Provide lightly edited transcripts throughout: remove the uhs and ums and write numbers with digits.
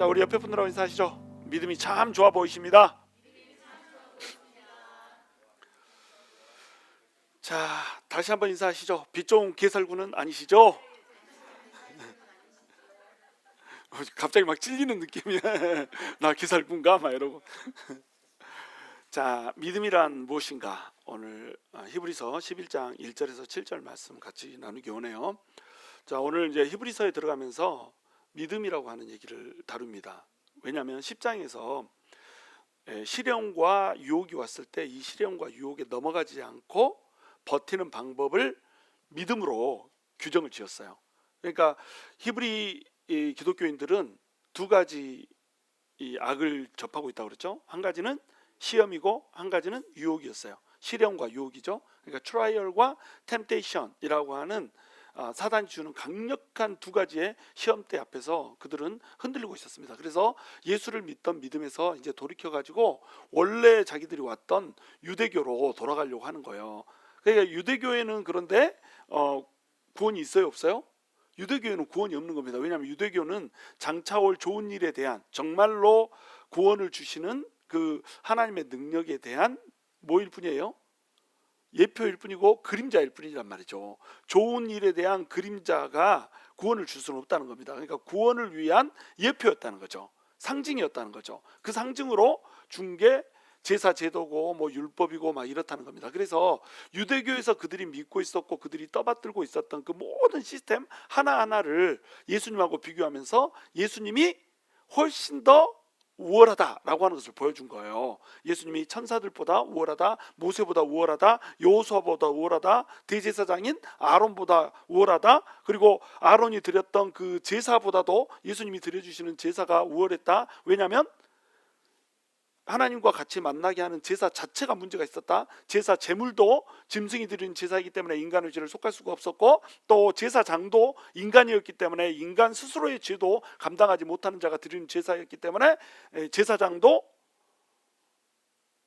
자, 우리 옆에 분들하고 인사하시죠. 믿음이 참 좋아 보이십니다. 자, 다시 한번 인사하시죠. 빛 좋은 개설구는 아니시죠? 갑자기 막 찔리는 느낌이야. 나 개설구인가? 막 이러고. 자, 믿음이란 무엇인가? 오늘 히브리서 11장 1절에서 7절 말씀 같이 나누기 원해요. 자, 오늘 이제 히브리서에 들어가면서 믿음이라고 하는 얘기를 다룹니다. 왜냐하면 10장에서 시련과 유혹이 왔을 때 이 시련과 유혹에 넘어가지 않고 버티는 방법을 믿음으로 규정을 지었어요. 그러니까 히브리 기독교인들은 두 가지 이 악을 접하고 있다고 그랬죠. 한 가지는 시험이고 한 가지는 유혹이었어요. 시련과 유혹이죠. 그러니까 트라이얼과 템테이션이라고 하는 사단이 주는 강력한 두 가지의 시험대 앞에서 그들은 흔들리고 있었습니다. 그래서 예수를 믿던 믿음에서 이제 돌이켜 가지고 원래 자기들이 왔던 유대교로 돌아가려고 하는 거예요. 그러니까 유대교에는 그런데 구원이 있어요, 없어요? 유대교에는 구원이 없는 겁니다. 왜냐하면 유대교는 장차 올 좋은 일에 대한, 정말로 구원을 주시는 그 하나님의 능력에 대한 뭐일 뿐이에요? 예표일 뿐이고 그림자일 뿐이란 말이죠. 좋은 일에 대한 그림자가 구원을 줄 수는 없다는 겁니다. 그러니까 구원을 위한 예표였다는 거죠. 상징이었다는 거죠. 그 상징으로 준 게 제사 제도고 뭐 율법이고 막 이렇다는 겁니다. 그래서 유대교에서 그들이 믿고 있었고 그들이 떠받들고 있었던 그 모든 시스템 하나하나를 예수님하고 비교하면서 예수님이 훨씬 더 우월하다라고 하는 것을 보여준 거예요. 예수님이 천사들보다 우월하다, 모세보다 우월하다, 여호수아보다 우월하다, 대제사장인 아론보다 우월하다, 그리고 아론이 드렸던 그 제사보다도 예수님이 드려주시는 제사가 우월했다. 왜냐하면 하나님과 같이 만나게 하는 제사 자체가 문제가 있었다. 제사 제물도 짐승이 드리는 제사이기 때문에 인간의 죄를 속할 수가 없었고, 또 제사장도 인간이었기 때문에 인간 스스로의 죄도 감당하지 못하는 자가 드리는 제사였기 때문에 제사장도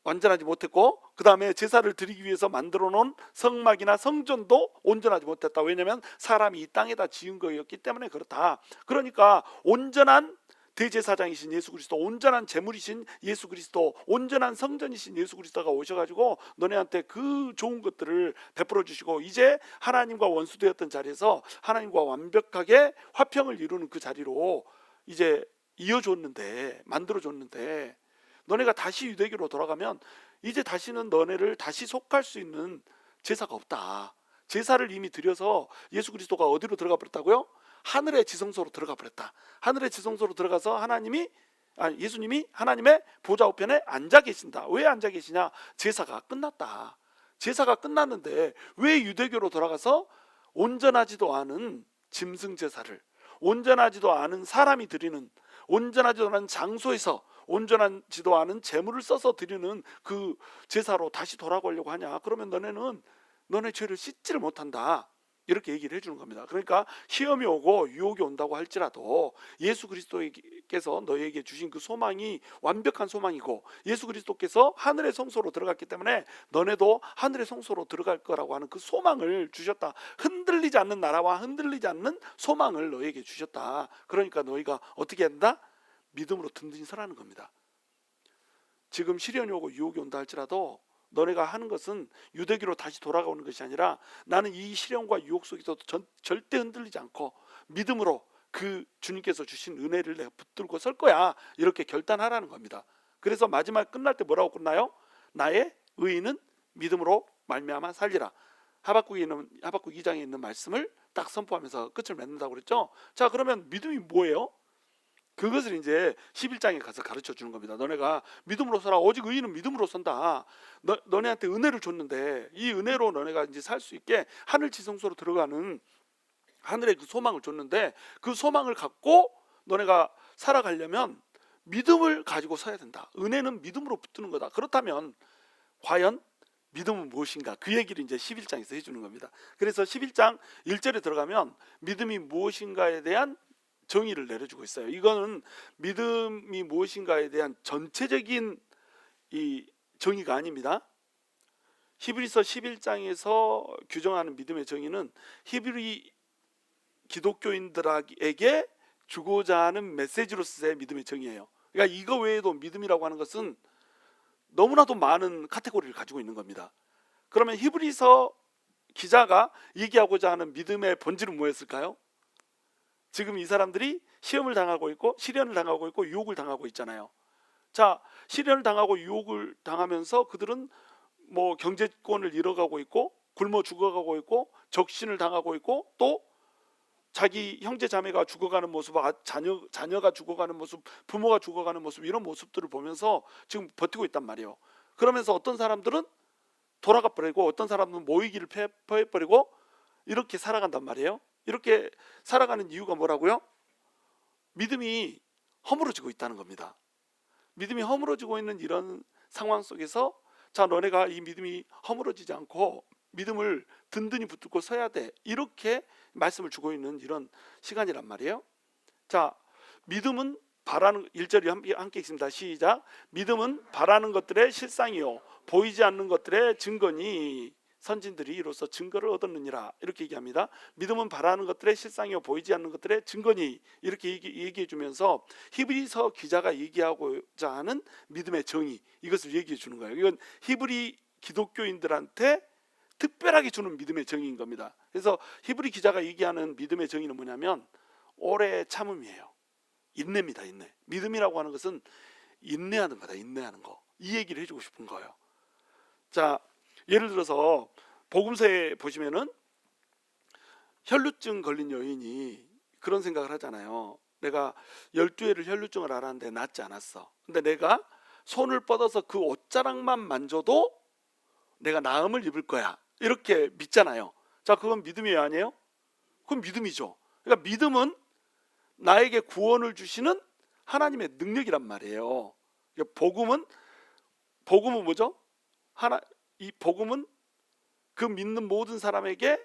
완전하지 못했고, 그 다음에 제사를 드리기 위해서 만들어 놓은 성막이나 성전도 온전하지 못했다. 왜냐하면 사람이 이 땅에다 지은 거였기 때문에 그렇다. 그러니까 온전한 대제사장이신 예수 그리스도, 온전한 제물이신 예수 그리스도, 온전한 성전이신 예수 그리스도가 오셔가지고 너네한테 그 좋은 것들을 베풀어 주시고, 이제 하나님과 원수되었던 자리에서 하나님과 완벽하게 화평을 이루는 그 자리로 이제 이어줬는데, 만들어줬는데, 너네가 다시 유대교로 돌아가면 이제 다시는 너네를 다시 속할 수 있는 제사가 없다. 제사를 이미 드려서 예수 그리스도가 어디로 들어가 버렸다고요? 하늘의 지성소로 들어가 버렸다. 하늘의 지성소로 들어가서 예수님이 하나님의 보좌 우편에 앉아 계신다. 왜 앉아 계시냐? 제사가 끝났다. 제사가 끝났는데 왜 유대교로 돌아가서 온전하지도 않은 짐승 제사를, 온전하지도 않은 사람이 드리는, 온전하지도 않은 장소에서 온전하지도 않은 제물을 써서 드리는 그 제사로 다시 돌아가려고 하냐? 그러면 너네는 너네 죄를 씻지를 못한다. 이렇게 얘기를 해주는 겁니다. 그러니까 시험이 오고 유혹이 온다고 할지라도 예수 그리스도께서 너에게 주신 그 소망이 완벽한 소망이고, 예수 그리스도께서 하늘의 성소로 들어갔기 때문에 너네도 하늘의 성소로 들어갈 거라고 하는 그 소망을 주셨다. 흔들리지 않는 나라와 흔들리지 않는 소망을 너에게 주셨다. 그러니까 너희가 어떻게 한다? 믿음으로 든든히 서라는 겁니다. 지금 시련이 오고 유혹이 온다 할지라도 너네가 하는 것은 유대교로 다시 돌아가는 것이 아니라, 나는 이 시련과 유혹 속에서도 절대 흔들리지 않고 믿음으로 그 주님께서 주신 은혜를 내가 붙들고 설 거야, 이렇게 결단하라는 겁니다. 그래서 마지막 끝날 때 뭐라고 끝나요? 나의 의인은 믿음으로 말미암아 살리라. 하박국 2장에 있는 말씀을 딱 선포하면서 끝을 맺는다고 그랬죠. 자, 그러면 믿음이 뭐예요? 그것을 이제 11장에 가서 가르쳐 주는 겁니다. 너네가 믿음으로 서라. 오직 의인은 믿음으로 선다. 너네한테 은혜를 줬는데 이 은혜로 너네가 이제 살 수 있게 하늘 지성소로 들어가는 하늘의 그 소망을 줬는데, 그 소망을 갖고 너네가 살아가려면 믿음을 가지고 서야 된다. 은혜는 믿음으로 붙드는 거다. 그렇다면 과연 믿음은 무엇인가? 그 얘기를 이제 11장에서 해주는 겁니다. 그래서 11장 1절에 들어가면 믿음이 무엇인가에 대한 정의를 내려주고 있어요. 이거는 믿음이 무엇인가에 대한 전체적인 이 정의가 아닙니다. 히브리서 11장에서 규정하는 믿음의 정의는 히브리 기독교인들에게 주고자 하는 메시지로서의 믿음의 정의예요. 그러니까 이거 외에도 믿음이라고 하는 것은 너무나도 많은 카테고리를 가지고 있는 겁니다. 그러면 히브리서 기자가 얘기하고자 하는 믿음의 본질은 뭐였을까요? 지금 이 사람들이 시험을 당하고 있고 시련을 당하고 있고 유혹을 당하고 있잖아요. 자, 시련을 당하고 유혹을 당하면서 그들은 뭐 경제권을 잃어가고 있고 굶어 죽어가고 있고 적신을 당하고 있고 또 자기 형제 자매가 죽어가는 모습, 자녀가 죽어가는 모습, 부모가 죽어가는 모습, 이런 모습들을 보면서 지금 버티고 있단 말이에요. 그러면서 어떤 사람들은 돌아가 버리고 어떤 사람은 모이기를 패해버리고 이렇게 살아간단 말이에요. 이렇게 살아가는 이유가 뭐라고요? 믿음이 허물어지고 있다는 겁니다. 믿음이 허물어지고 있는 이런 상황 속에서 자, 너네가 이 믿음이 허물어지지 않고 믿음을 든든히 붙들고 서야 돼, 이렇게 말씀을 주고 있는 이런 시간이란 말이에요. 자, 믿음은 바라는, 1절이 함께 읽습니다. 시작. 믿음은 바라는 것들의 실상이요 보이지 않는 것들의 증거니 선진들이 이로써 증거를 얻었느니라, 이렇게 얘기합니다. 믿음은 바라는 것들의 실상이요 보이지 않는 것들의 증거니, 이렇게 얘기해 주면서 히브리서 기자가 얘기하고자 하는 믿음의 정의, 이것을 얘기해 주는 거예요. 이건 히브리 기독교인들한테 특별하게 주는 믿음의 정의인 겁니다. 그래서 히브리 기자가 얘기하는 믿음의 정의는 뭐냐면 오래 참음이에요. 인내입니다. 인내. 믿음이라고 하는 것은 인내하는 거다. 인내하는 거. 이 얘기를 해주고 싶은 거예요. 자, 예를 들어서 복음서에 보시면은 혈루증 걸린 여인이 그런 생각을 하잖아요. 내가 12회를 혈루증을 앓았는데 낫지 않았어. 근데 내가 손을 뻗어서 그 옷자락만 만져도 내가 나음을 입을 거야, 이렇게 믿잖아요. 자, 그건 믿음이 아니에요? 그건 믿음이죠. 그러니까 믿음은 나에게 구원을 주시는 하나님의 능력이란 말이에요. 복음은 뭐죠? 이 복음은 그 믿는 모든 사람에게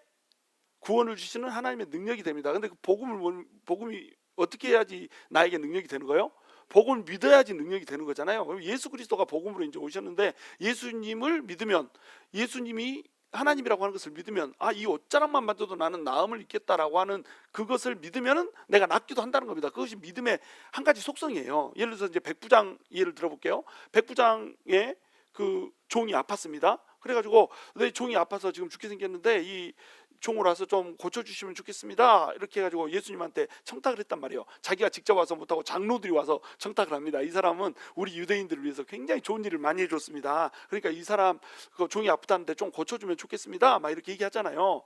구원을 주시는 하나님의 능력이 됩니다. 근데 그 복음이 어떻게 해야지 나에게 능력이 되는 거예요? 복음을 믿어야지 능력이 되는 거잖아요. 그럼 예수 그리스도가 복음으로 이제 오셨는데 예수님을 믿으면, 예수님이 하나님이라고 하는 것을 믿으면, 아, 이 옷자락만 만져도 나는 나음을 입겠다라고 하는 그것을 믿으면은 내가 낫기도 한다는 겁니다. 그것이 믿음의 한 가지 속성이에요. 예를 들어서 이제 백부장 예를 들어볼게요. 백부장의 그 종이 아팠습니다. 그래가지고 내 종이 아파서 지금 죽게 생겼는데 이 종을 와서 좀 고쳐주시면 좋겠습니다, 이렇게 해가지고 예수님한테 청탁을 했단 말이에요. 자기가 직접 와서 못하고 장로들이 와서 청탁을 합니다. 이 사람은 우리 유대인들을 위해서 굉장히 좋은 일을 많이 해줬습니다. 그러니까 이 사람 그 종이 아프다는데 좀 고쳐주면 좋겠습니다, 막 이렇게 얘기하잖아요.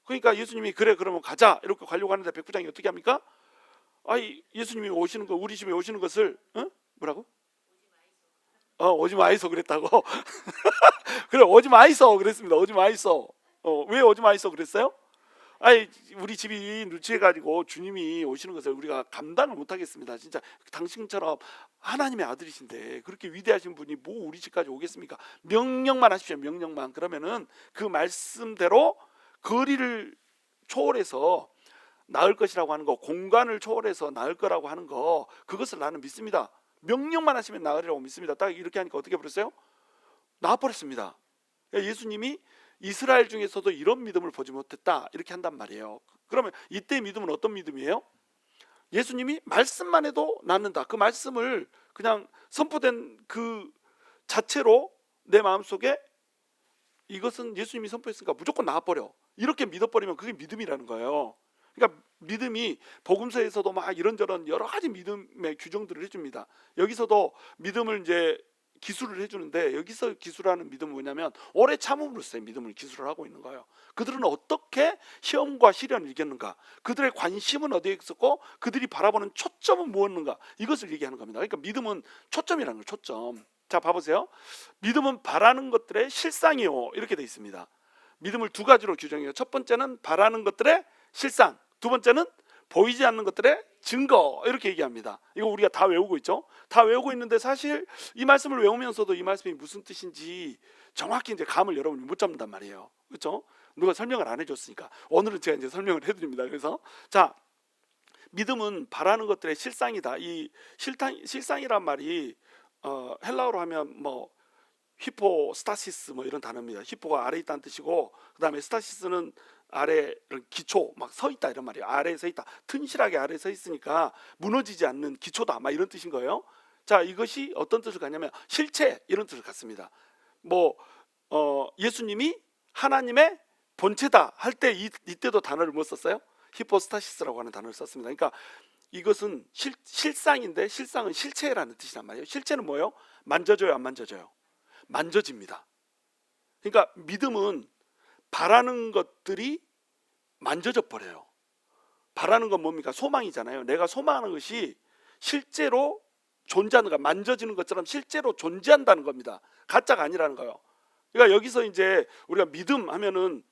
그러니까 예수님이 그래 그러면 가자, 이렇게 가려고 하는데 백부장이 어떻게 합니까? 아이, 예수님이 오시는 거, 우리 집에 오시는 것을 뭐라고? 오지 마이소 그랬다고. 그래, 오지 마이소 그랬습니다. 오지 마이소. 왜 오지 마이소 그랬어요? 아니, 우리 집이 누추해가지고 주님이 오시는 것을 우리가 감당을 못하겠습니다. 진짜 당신처럼 하나님의 아들이신데 그렇게 위대하신 분이 뭐 우리 집까지 오겠습니까? 명령만 하십시오. 명령만. 그러면은 그 말씀대로 거리를 초월해서 나을 것이라고 하는 거, 공간을 초월해서 나을 거라고 하는 거, 그것을 나는 믿습니다. 명령만 하시면 나으리라고 믿습니다. 딱 이렇게 하니까 어떻게 버렸어요? 나아버렸습니다. 예수님이 이스라엘 중에서도 이런 믿음을 보지 못했다, 이렇게 한단 말이에요. 그러면 이때 믿음은 어떤 믿음이에요? 예수님이 말씀만 해도 낫는다. 그 말씀을 그냥 선포된 그 자체로 내 마음속에 이것은 예수님이 선포했으니까 무조건 나아버려, 이렇게 믿어버리면 그게 믿음이라는 거예요. 그러니까 믿음이 복음서에서도 막 이런저런 여러 가지 믿음의 규정들을 해줍니다. 여기서도 믿음을 이제 기술을 해주는데, 여기서 기술하는 믿음은 뭐냐면 오래 참음으로써의 믿음을 기술을 하고 있는 거예요. 그들은 어떻게 시험과 시련을 이겼는가, 그들의 관심은 어디에 있었고 그들이 바라보는 초점은 무엇인가, 이것을 얘기하는 겁니다. 그러니까 믿음은 초점이라는 거예요. 초점. 자, 봐보세요. 믿음은 바라는 것들의 실상이요, 이렇게 돼 있습니다. 믿음을 두 가지로 규정해요. 첫 번째는 바라는 것들의 실상, 두 번째는 보이지 않는 것들의 증거, 이렇게 얘기합니다. 이거 우리가 다 외우고 있죠. 다 외우고 있는데 사실 이 말씀을 외우면서도 이 말씀이 무슨 뜻인지 정확히 이제 감을 여러분이 못 잡는단 말이에요. 그렇죠? 누가 설명을 안 해줬으니까 오늘은 제가 이제 설명을 해드립니다. 그래서 자, 믿음은 바라는 것들의 실상이다. 이 실상이란 말이 헬라어로 하면 뭐 히포스타시스 뭐 이런 단어입니다. 히포가 아래 있다는 뜻이고, 그 다음에 스타시스는 아래 기초 막 서 있다 이런 말이에요. 아래에 서 있다. 튼실하게 아래에 서 있으니까 무너지지 않는 기초다. 막 이런 뜻인 거예요. 자, 이것이 어떤 뜻을 갖냐면 실체 이런 뜻을 갖습니다. 뭐 예수님이 하나님의 본체다 할 때 이때도 단어를 뭐 썼어요? 히포스타시스라고 하는 단어를 썼습니다. 그러니까 이것은 실상인데 실상은 실체라는 뜻이란 말이에요. 실체는 뭐예요? 만져져요, 안 만져져요? 만져집니다. 그러니까 믿음은 바라는 것들이 만져져 버려요. 바라는 건 뭡니까? 소망이잖아요. 내가 소망하는 것이 실제로 존재하는 거, 만져지는 것처럼 실제로 존재한다는 겁니다. 가짜가 아니라는 거예요. 그러니까 여기서 이제 우리가 믿음 하면은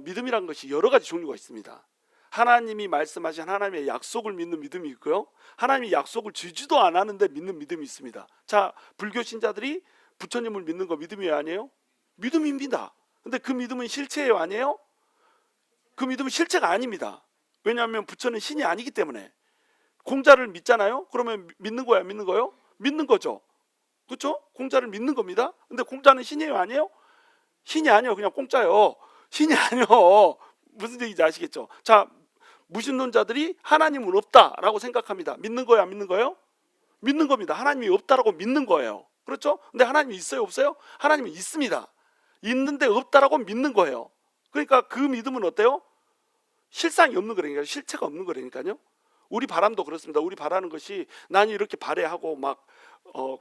믿음이라는 것이 여러 가지 종류가 있습니다. 하나님이 말씀하신 하나님의 약속을 믿는 믿음이 있고요. 하나님이 약속을 주지도 않았는데 믿는 믿음이 있습니다. 자, 불교 신자들이 부처님을 믿는 거 믿음이에요, 아니에요? 믿음입니다. 근데 그 믿음은 실체예요, 아니에요? 그 믿음은 실체가 아닙니다. 왜냐하면 부처는 신이 아니기 때문에. 공자를 믿잖아요. 그러면 믿는 거야, 믿는 거요? 믿는 거죠. 그렇죠? 공자를 믿는 겁니다. 근데 공자는 신이에요, 아니에요? 신이 아니에요. 그냥 공짜요. 신이 아니에요. 무슨 얘기인지 아시겠죠? 자, 무신론자들이 하나님은 없다라고 생각합니다. 믿는 거예요, 안 믿는 거예요? 믿는 겁니다. 하나님이 없다라고 믿는 거예요. 그렇죠? 근데 하나님이 있어요, 없어요? 하나님은 있습니다. 있는데 없다라고 믿는 거예요. 그러니까 그 믿음은 어때요? 실상이 없는 거라니까요. 실체가 없는 거라니까요. 우리 바람도 그렇습니다. 우리 바라는 것이 난 이렇게 바래하고 막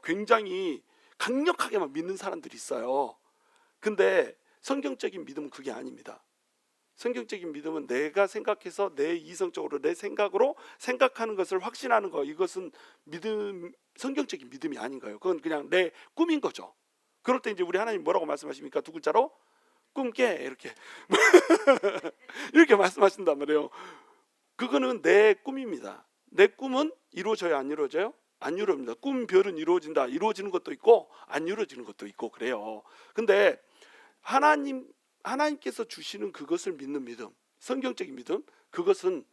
굉장히 강력하게 막 믿는 사람들이 있어요. 근데 성경적인 믿음은 그게 아닙니다. 성경적인 믿음은 내가 생각해서 내 이성적으로 내 생각으로 생각하는 것을 확신하는 거, 이것은 믿음, 성경적인 믿음이 아닌 거예요. 그건 그냥 내 꿈인 거죠. 그럴 때 이제 우리 하나님 뭐라고 말씀하십니까? 두 글자로 꿈깨 이렇게 이렇게 말씀하신단 말이에요. 그거는 내 꿈입니다. 내 꿈은 이루어져요, 안 이루어져요? 안 이루어집니다. 꿈 별은 이루어진다. 이루어지는 것도 있고 안 이루어지는 것도 있고 그래요. 근데 하나님께서 주시는 그것을 믿는 믿음, 성경적인 믿음, 그것은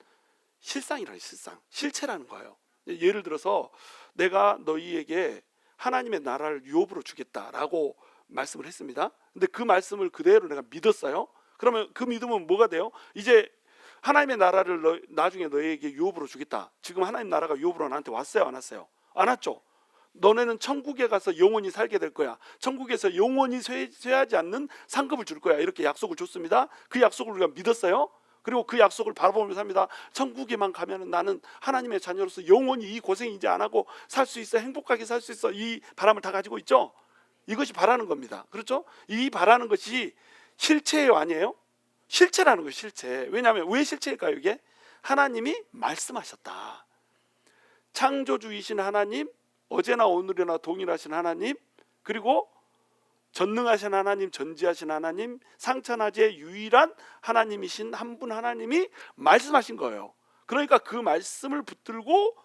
실상이라는 실상, 실체라는 거예요. 예를 들어서 내가 너희에게 하나님의 나라를 유업으로 주겠다라고 말씀을 했습니다. 근데 그 말씀을 그대로 내가 믿었어요. 그러면 그 믿음은 뭐가 돼요? 이제 하나님의 나라를 나중에 너희에게 유업으로 주겠다. 지금 하나님 나라가 유업으로 나한테 왔어요, 안 왔어요? 안 왔죠. 너네는 천국에 가서 영원히 살게 될 거야. 천국에서 영원히 쇠하지 않는 상급을 줄 거야. 이렇게 약속을 줬습니다. 그 약속을 우리가 믿었어요. 그리고 그 약속을 바라보면서 삽니다. 천국에만 가면은 나는 하나님의 자녀로서 영원히 이 고생 이제 안 하고 살 수 있어. 행복하게 살 수 있어. 이 바람을 다 가지고 있죠. 이것이 바라는 겁니다. 그렇죠? 이 바라는 것이 실체예요, 아니에요? 실체라는 거예요, 실체. 왜냐하면 왜 실체일까요? 이게 하나님이 말씀하셨다. 창조주이신 하나님, 어제나 오늘이나 동일하신 하나님, 그리고 전능하신 하나님, 전지하신 하나님, 상천하지의 유일한 하나님이신 한 분 하나님이 말씀하신 거예요. 그러니까 그 말씀을 붙들고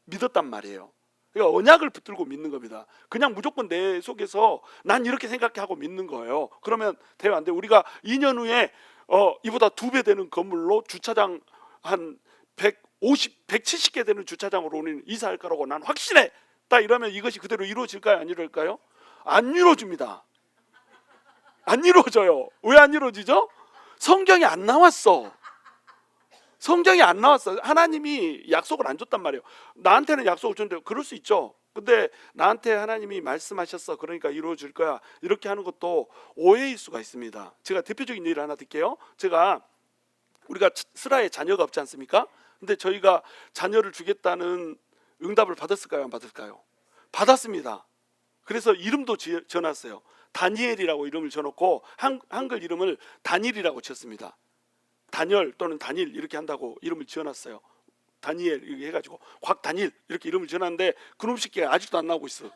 믿었단 말이에요. 그러니까 언약을 붙들고 믿는 겁니다. 그냥 무조건 내 속에서 난 이렇게 생각하고 믿는 거예요. 그러면 돼요, 안 돼요? 우리가 2년 후에 이보다 2배 되는 건물로 주차장 한 150, 170개 되는 주차장으로 우리는 이사할 거라고 난 확신해. 딱 이러면 이것이 그대로 이루어질까요? 안 이루어질까요? 안 이루어집니다. 안 이루어져요. 왜 안 이루어지죠? 성경이 안 나왔어. 성경이 안 나왔어. 하나님이 약속을 안 줬단 말이에요. 나한테는 약속을 줬는데 그럴 수 있죠. 근데 나한테 하나님이 말씀하셨어. 그러니까 이루어질 거야. 이렇게 하는 것도 오해일 수가 있습니다. 제가 대표적인 예를 하나 드릴게요. 우리가 슬하에 자녀가 없지 않습니까? 근데 저희가 자녀를 주겠다는 응답을 받았을까요? 안 받았을까요? 받았습니다. 그래서 이름도 지어놨어요. 다니엘이라고 이름을 지어놓고 한글 이름을 단일이라고 지었습니다. 단열 또는 단일 이렇게 한다고 이름을 지어놨어요. 다니엘 이렇게 해가지고 곽단일 이렇게 이름을 지어놨는데 그놈 새끼가 아직도 안 나오고 있어.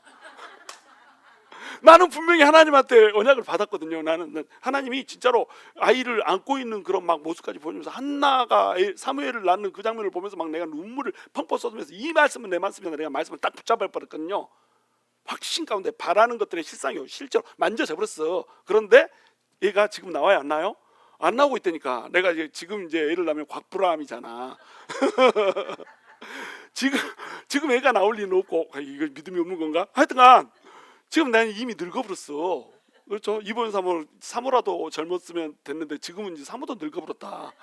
나는 분명히 하나님한테 언약을 받았거든요. 나는 하나님이 진짜로 아이를 안고 있는 그런 막 모습까지 보여주면서 한나가 사무엘을 낳는 그 장면을 보면서 막 내가 눈물을 펑펑 쏟으면서 이 말씀은 내 말씀이다. 내가 말씀을 딱 붙잡아 버렸거든요. 확신 가운데 바라는 것들의 실상이 실제로 만져져버렸어. 그런데 얘가 지금 나와요, 안 나요? 안 나오고 있다니까. 내가 지금 이제 애를 낳으면 곽브라함이잖아. 지금 애가 나올 리는 없고 이거 믿음이 없는 건가? 하여튼간 지금 나는 이미 늙어버렸어. 그렇죠. 이번 사모라도 젊었으면 됐는데 지금은 이제 사모도 늙어버렸다.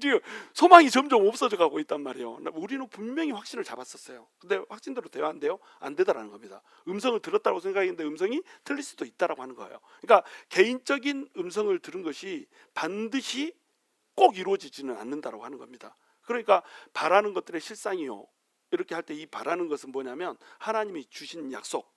지금 소망이 점점 없어져 가고 있단 말이에요. 우리는 분명히 확신을 잡았었어요. 근데 확신대로 돼야 안 돼요? 안 되더라는 겁니다. 음성을 들었다고 생각했는데 음성이 틀릴 수도 있다라고 하는 거예요. 그러니까 개인적인 음성을 들은 것이 반드시 꼭 이루어지지는 않는다라고 하는 겁니다. 그러니까 바라는 것들의 실상이요. 이렇게 할 때 이 바라는 것은 뭐냐면 하나님이 주신 약속,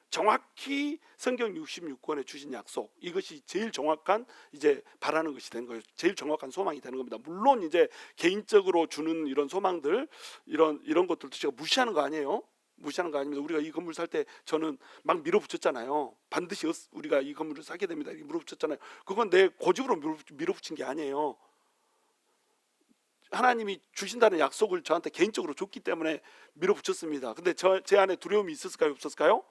정확히 성경 66권에 주신 약속, 이것이 제일 정확한 이제 바라는 것이 되는 거예요. 제일 정확한 소망이 되는 겁니다. 물론 이제 개인적으로 주는 이런 소망들, 이런 것들도 제가 무시하는 거 아니에요. 무시하는 거 아닙니다. 우리가 이 건물 살 때 저는 막 밀어붙였잖아요. 반드시 우리가 이 건물을 사게 됩니다. 이렇게 밀어붙였잖아요. 그건 내 고집으로 밀어붙인 게 아니에요. 하나님이 주신다는 약속을 저한테 개인적으로 줬기 때문에 밀어붙였습니다. 근데 제 안에 두려움이 있었을까요? 없었을까요?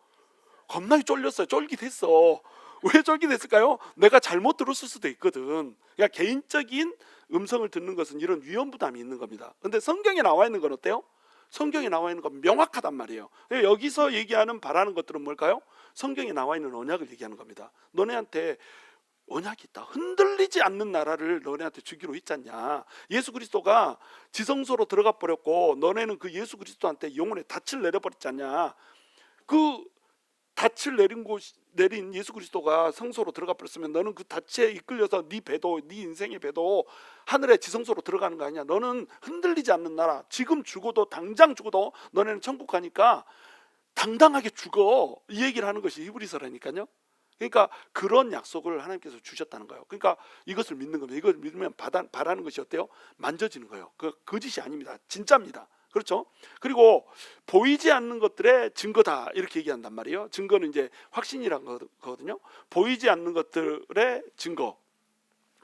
겁나게 쫄렸어요. 쫄깃했어. 왜 쫄깃했을까요? 내가 잘못 들었을 수도 있거든. 그러니까 개인적인 음성을 듣는 것은 이런 위험부담이 있는 겁니다. 근데 성경에 나와 있는 건 어때요? 성경에 나와 있는 건 명확하단 말이에요. 여기서 얘기하는 바라는 것들은 뭘까요? 성경에 나와 있는 언약을 얘기하는 겁니다. 너네한테 언약이 있다. 흔들리지 않는 나라를 너네한테 주기로 했잖냐. 예수 그리스도가 지성소로 들어가 버렸고 너네는 그 예수 그리스도한테 영혼의 닻을 내려버렸잖냐. 그 닻을 내린 예수 그리스도가 성소로 들어가 버렸으면 너는 그 닻에 이끌려서 네 배도, 네 인생의 배도 하늘의 지성소로 들어가는 거 아니야. 너는 흔들리지 않는 나라, 지금 죽어도 당장 죽어도 너네는 천국 가니까 당당하게 죽어, 이 얘기를 하는 것이 히브리서라니까요. 그러니까 그런 약속을 하나님께서 주셨다는 거예요. 그러니까 이것을 믿는 겁니다. 이걸 믿으면 바라는 것이 어때요? 만져지는 거예요. 그 거짓이 아닙니다. 진짜입니다. 그렇죠? 그리고 보이지 않는 것들의 증거다, 이렇게 얘기한단 말이에요. 증거는 이제 확신이란 거거든요. 보이지 않는 것들의 증거.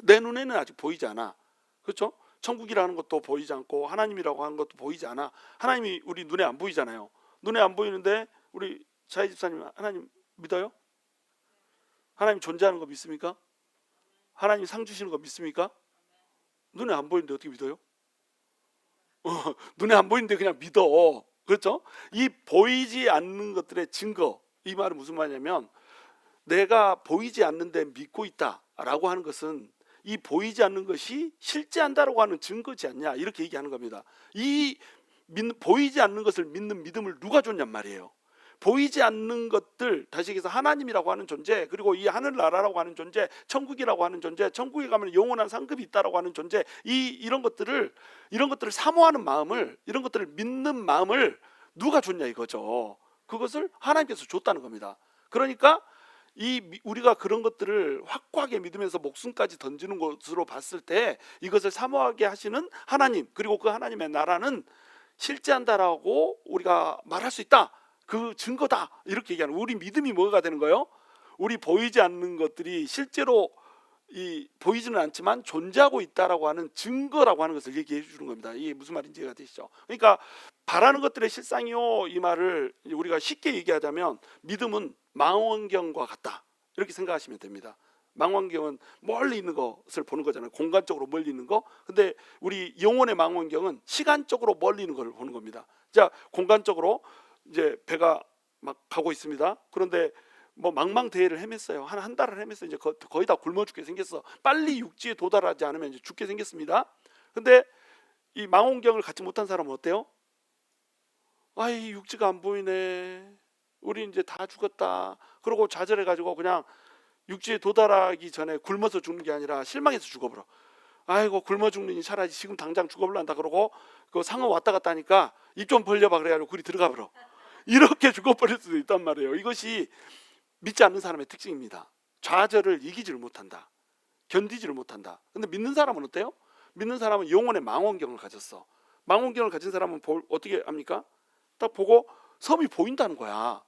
내 눈에는 아직 보이지 않아. 그렇죠? 천국이라는 것도 보이지 않고 하나님이라고 하는 것도 보이지 않아. 하나님이 우리 눈에 안 보이잖아요. 눈에 안 보이는데 우리 자희 집사님 하나님 믿어요? 하나님 존재하는 거 믿습니까? 하나님 상 주시는 거 믿습니까? 눈에 안 보이는데 어떻게 믿어요? 눈에 안 보이는데 그냥 믿어. 그렇죠? 이 보이지 않는 것들의 증거, 이 말은 무슨 말이냐면 내가 보이지 않는데 믿고 있다라고 하는 것은 이 보이지 않는 것이 실제한다라고 하는 증거지 않냐, 이렇게 얘기하는 겁니다. 보이지 않는 것을 믿는 믿음을 누가 줬냔 말이에요. 보이지 않는 것들, 다시 얘기해서 하나님이라고 하는 존재, 그리고 이 하늘나라라고 하는 존재, 천국이라고 하는 존재, 천국에 가면 영원한 상급이 있다라고 하는 존재, 이런 것들을 사모하는 마음을, 이런 것들을 믿는 마음을 누가 줬냐 이거죠. 그것을 하나님께서 줬다는 겁니다. 그러니까 우리가 그런 것들을 확고하게 믿으면서 목숨까지 던지는 것으로 봤을 때 이것을 사모하게 하시는 하나님, 그리고 그 하나님의 나라는 실제한다라고 우리가 말할 수 있다. 그 증거다, 이렇게 얘기하는, 우리 믿음이 뭐가 되는 거예요? 우리 보이지 않는 것들이 실제로 보이지는 않지만 존재하고 있다라고 하는 증거라고 하는 것을 얘기해 주는 겁니다. 이게 무슨 말인지 이해가 되시죠? 그러니까 바라는 것들의 실상이요, 이 말을 우리가 쉽게 얘기하자면 믿음은 망원경과 같다, 이렇게 생각하시면 됩니다. 망원경은 멀리 있는 것을 보는 거잖아요. 공간적으로 멀리 있는 거. 근데 우리 영혼의 망원경은 시간적으로 멀리 있는 걸 보는 겁니다. 자, 공간적으로 이제 배가 막 가고 있습니다. 그런데 뭐 망망대해를 헤맸어요. 한 달을 헤맸어요. 이제 거의 다 굶어 죽게 생겼어. 빨리 육지에 도달하지 않으면 이제 죽게 생겼습니다. 근데 이 망원경을 갖지 못한 사람은 어때요? 아이, 육지가 안 보이네. 우리 이제 다 죽었다. 그러고 좌절해가지고 그냥 육지에 도달하기 전에 굶어서 죽는 게 아니라 실망해서 죽어버려. 아이고, 굶어 죽느니 차라리 지금 당장 죽어버린다. 그러고 그 상어 왔다 갔다 하니까 입 좀 벌려봐 그래가지고 굴이 들어가 버려. 이렇게 죽어버릴 수도 있단 말이에요. 이것이 믿지 않는 사람의 특징입니다. 좌절을 이기지를 못한다. 견디지를 못한다. 근데 믿는 사람은 어때요? 믿는 사람은 영혼의 망원경을 가졌어. 망원경을 가진 사람은 어떻게 합니까? 딱 보고 섬이 보인다는 거야.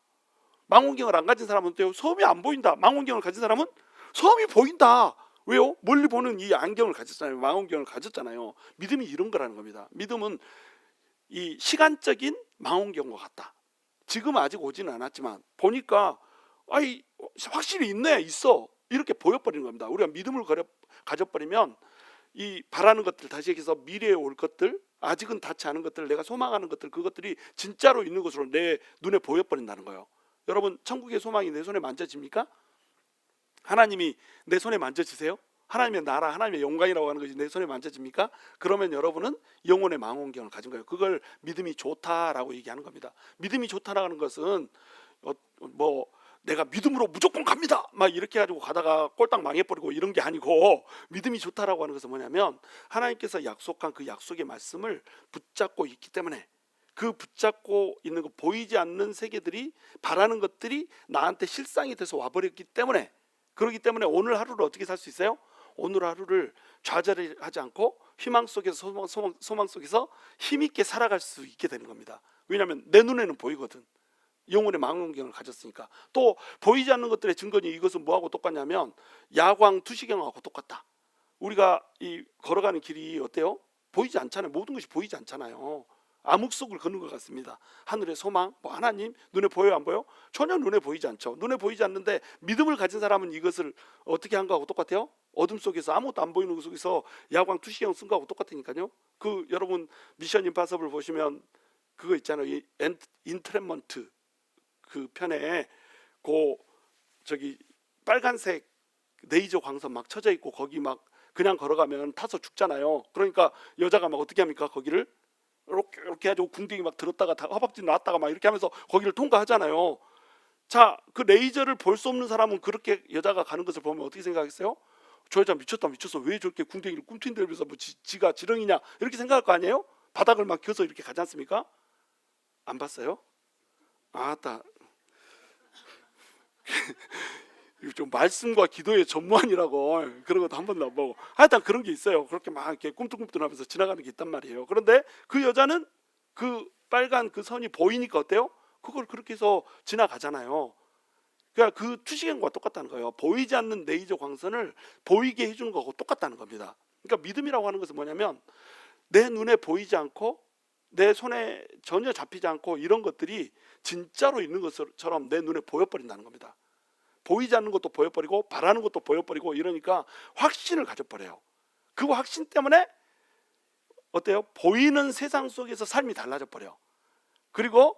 망원경을 안 가진 사람은 어때요? 섬이 안 보인다. 망원경을 가진 사람은 섬이 보인다. 왜요? 멀리 보는 이 안경을 가졌잖아요. 망원경을 가졌잖아요. 믿음이 이런 거라는 겁니다. 믿음은 이 시간적인 망원경과 같다. 지금 아직 오지는 않았지만 보니까 확실히 있어, 이렇게 보여버리는 겁니다. 우리가 믿음을 가져버리면 이 바라는 것들, 다시 얘기해서 미래에 올 것들, 아직은 닿지 않은 것들, 내가 소망하는 것들, 그것들이 진짜로 있는 것으로 내 눈에 보여버린다는 거예요. 여러분 천국의 소망이 내 손에 만져집니까? 하나님이 내 손에 만져지세요? 하나님의 나라, 하나님의 영광이라고 하는 것이 내 손에 만져집니까? 그러면 여러분은 영혼의 망원경을 가진 거예요. 그걸 믿음이 좋다라고 얘기하는 겁니다. 믿음이 좋다라는 것은 뭐 내가 믿음으로 무조건 갑니다 막 이렇게 가지고 가다가 꼴딱 망해버리고 이런 게 아니고, 믿음이 좋다라고 하는 것은 뭐냐면 하나님께서 약속한 그 약속의 말씀을 붙잡고 있기 때문에, 그 붙잡고 있는 거 보이지 않는 세계들이, 바라는 것들이 나한테 실상이 돼서 와버렸기 때문에, 그렇기 때문에 오늘 하루를 어떻게 살 수 있어요? 오늘 하루를 좌절하지 않고 희망 속에서 소망 속에서 힘있게 살아갈 수 있게 되는 겁니다. 왜냐하면 내 눈에는 보이거든. 영혼의 망원경을 가졌으니까. 또 보이지 않는 것들의 증거니, 이것은 뭐하고 똑같냐면 야광 투시경하고 똑같다. 우리가 이 걸어가는 길이 어때요? 보이지 않잖아요. 모든 것이 보이지 않잖아요. 암흑 속을 걷는 것 같습니다. 하늘의 소망, 뭐 하나님, 눈에 보여요 안 보여? 전혀 눈에 보이지 않죠. 눈에 보이지 않는데 믿음을 가진 사람은 이것을 어떻게 한 거하고 똑같아요? 어둠 속에서, 아무것도 안 보이는 것 속에서 야광 투시경 쓴 거하고 똑같으니까요. 그 여러분 미션 임파서블 보시면 그거 있잖아요. 이 인트랩먼트 그 편에 저기 빨간색 레이저 광선 막 쳐져 있고, 거기 막 그냥 걸어가면 타서 죽잖아요. 그러니까 여자가 막 어떻게 합니까? 거기를 이렇게 해가지고 궁뎅이 막 들었다가 허벅지 놨다가 막 이렇게 하면서 거기를 통과하잖아요. 자, 그 레이저를 볼 수 없는 사람은 그렇게 여자가 가는 것을 보면 어떻게 생각했어요? 저 여자 미쳤다, 미쳤어. 왜 저렇게 궁뎅이를 꿈틀대면서 뭐 지가 지렁이냐 이렇게 생각할 거 아니에요? 바닥을 막 켜서 이렇게 가지 않습니까? 안 봤어요? 아따. 좀 말씀과 기도의 전무한이라고 그런 것도 한 번도 안 보고, 하여튼 그런 게 있어요. 그렇게 막 이렇게 꿈틀꿈틀하면서 지나가는 게 있단 말이에요. 그런데 그 여자는 그 빨간 그 선이 보이니까 어때요? 그걸 그렇게 해서 지나가잖아요. 그러니까 그 투시경과 똑같다는 거예요. 보이지 않는 레이저 광선을 보이게 해주는 거하고 똑같다는 겁니다. 그러니까 믿음이라고 하는 것은 뭐냐면 내 눈에 보이지 않고 내 손에 전혀 잡히지 않고 이런 것들이 진짜로 있는 것처럼 내 눈에 보여버린다는 겁니다. 보이지 않는 것도 보여버리고 바라는 것도 보여버리고, 이러니까 확신을 가져버려요. 그 확신 때문에 어때요? 보이는 세상 속에서 삶이 달라져 버려. 그리고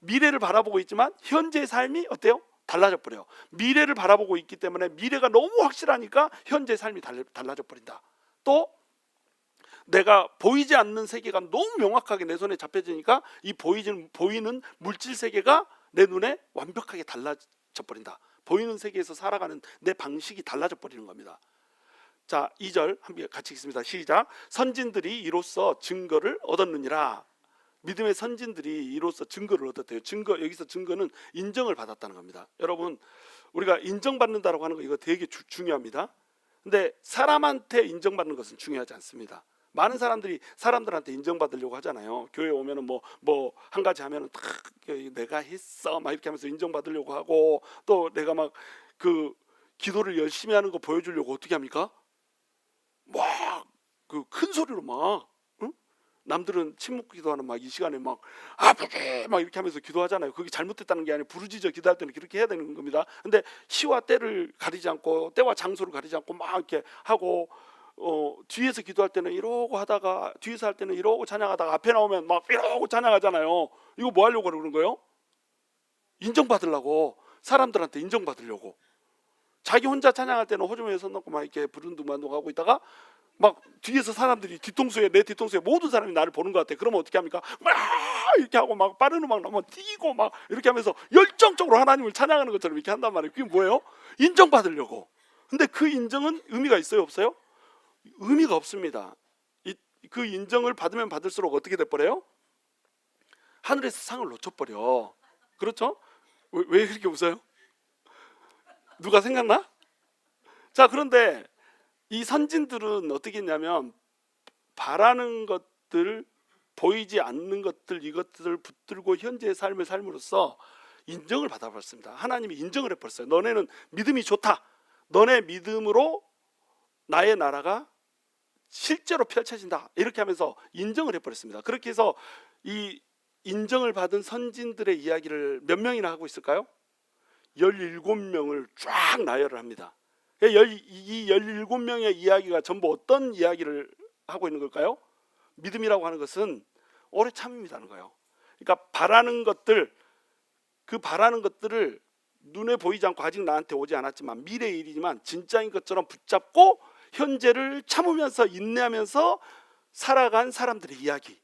미래를 바라보고 있지만 현재의 삶이 어때요? 달라져 버려. 미래를 바라보고 있기 때문에 미래가 너무 확실하니까 현재의 삶이 달라져 버린다. 또 내가 보이지 않는 세계가 너무 명확하게 내 손에 잡혀지니까 이 보이는 물질 세계가 내 눈에 완벽하게 달라져 버린다. 보이는 세계에서 살아가는 내 방식이 달라져 버리는 겁니다. 자, 2절 함께 같이 읽습니다. 시작. 선진들이 이로써 증거를 얻었느니라. 믿음의 선진들이 이로써 증거를 얻었대요. 여기서 증거는 인정을 받았다는 겁니다. 여러분, 우리가 인정받는다라고 하는 거 이거 되게 중요합니다. 근데 사람한테 인정받는 것은 중요하지 않습니다. 많은 사람들이 사람들한테 인정받으려고 하잖아요. 교회 오면은 뭐 한 가지 하면은 딱 내가 했어 막 이렇게 하면서 인정받으려고 하고, 또 내가 막 그 기도를 열심히 하는 거 보여주려고 어떻게 합니까? 막 그 큰 소리로 막, 응? 남들은 침묵 기도하는 막 이 시간에 막 아프게 막 이렇게 하면서 기도하잖아요. 그게 잘못됐다는 게 아니라 부르짖어 기도할 때는 그렇게 해야 되는 겁니다. 근데 시와 때를 가리지 않고, 때와 장소를 가리지 않고 막 이렇게 하고, 뒤에서 기도할 때는 이러고 하다가, 뒤에서 할 때는 이러고 찬양하다가 앞에 나오면 막 이러고 찬양하잖아요. 이거 뭐 하려고 그러는 거예요? 인정받으려고, 사람들한테 인정받으려고. 자기 혼자 찬양할 때는 호주머니에 손 넣고 막 이렇게 부른둥만둥 하고 있다가 막 뒤에서 사람들이 내 뒤통수에 모든 사람이 나를 보는 것 같아. 그러면 어떻게 합니까? 막 이렇게 하고 막 빠른 음악 나오면 뛰고 막 이렇게 하면서 열정적으로 하나님을 찬양하는 것처럼 이렇게 한단 말이에요. 그게 뭐예요? 인정받으려고. 근데 그 인정은 의미가 있어요, 없어요? 의미가 없습니다. 그 인정을 받으면 받을수록 어떻게 돼버려요? 하늘에서 상을 놓쳐버려. 그렇죠? 왜 그렇게 웃어요? 누가 생각나? 자, 그런데 이 선진들은 어떻게 했냐면 바라는 것들, 보이지 않는 것들, 이것들을 붙들고 현재의 삶을 삶으로써 인정을 받아버렸습니다. 하나님이 인정을 해버렸어요. 너네는 믿음이 좋다. 너네 믿음으로 나의 나라가 실제로 펼쳐진다. 이렇게 하면서 인정을 해버렸습니다. 그렇게 해서 이 인정을 받은 선진들의 이야기를 몇 명이나 하고 있을까요? 17명을 쫙 나열을 합니다. 이 17명의 이야기가 전부 어떤 이야기를 하고 있는 걸까요? 믿음이라고 하는 것은 오래 참음이라는 거예요. 그러니까 바라는 것들, 그 바라는 것들을 눈에 보이지 않고 아직 나한테 오지 않았지만 미래의 일이지만 진짜인 것처럼 붙잡고 현재를 참으면서 인내하면서 살아간 사람들의 이야기.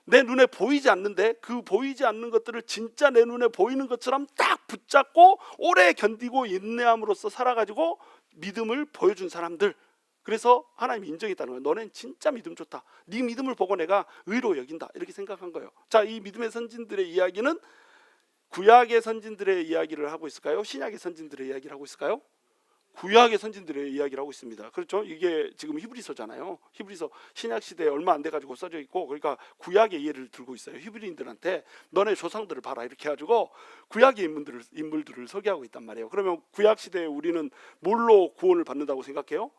내 눈에 보이지 않는데 그 보이지 않는 것들을 진짜 내 눈에 보이는 것처럼 딱 붙잡고 오래 견디고 인내함으로써 살아가지고 믿음을 보여준 사람들. 그래서 하나님이 인정했다는 거예요. 너는 진짜 믿음 좋다. 네 믿음을 보고 내가 의로 여긴다. 이렇게 생각한 거예요. 자, 이 믿음의 선진들의 이야기는 구약의 선진들의 이야기를 하고 있을까요? 신약의 선진들의 이야기를 하고 있을까요? 구약의 선진들의 이야기를 하고 있습니다. 그렇죠? 이게 지금 히브리서잖아요. 히브리서 신약 시대에 얼마 안 돼 가지고 써져 있고, 그러니까 구약의 예를 들고 있어요. 히브리인들한테 너네 조상들을 봐라 이렇게 해가지고 구약의 인물들을 소개하고 있단 말이에요. 그러면 구약 시대에 우리는 뭘로 구원을 받는다고 생각해요?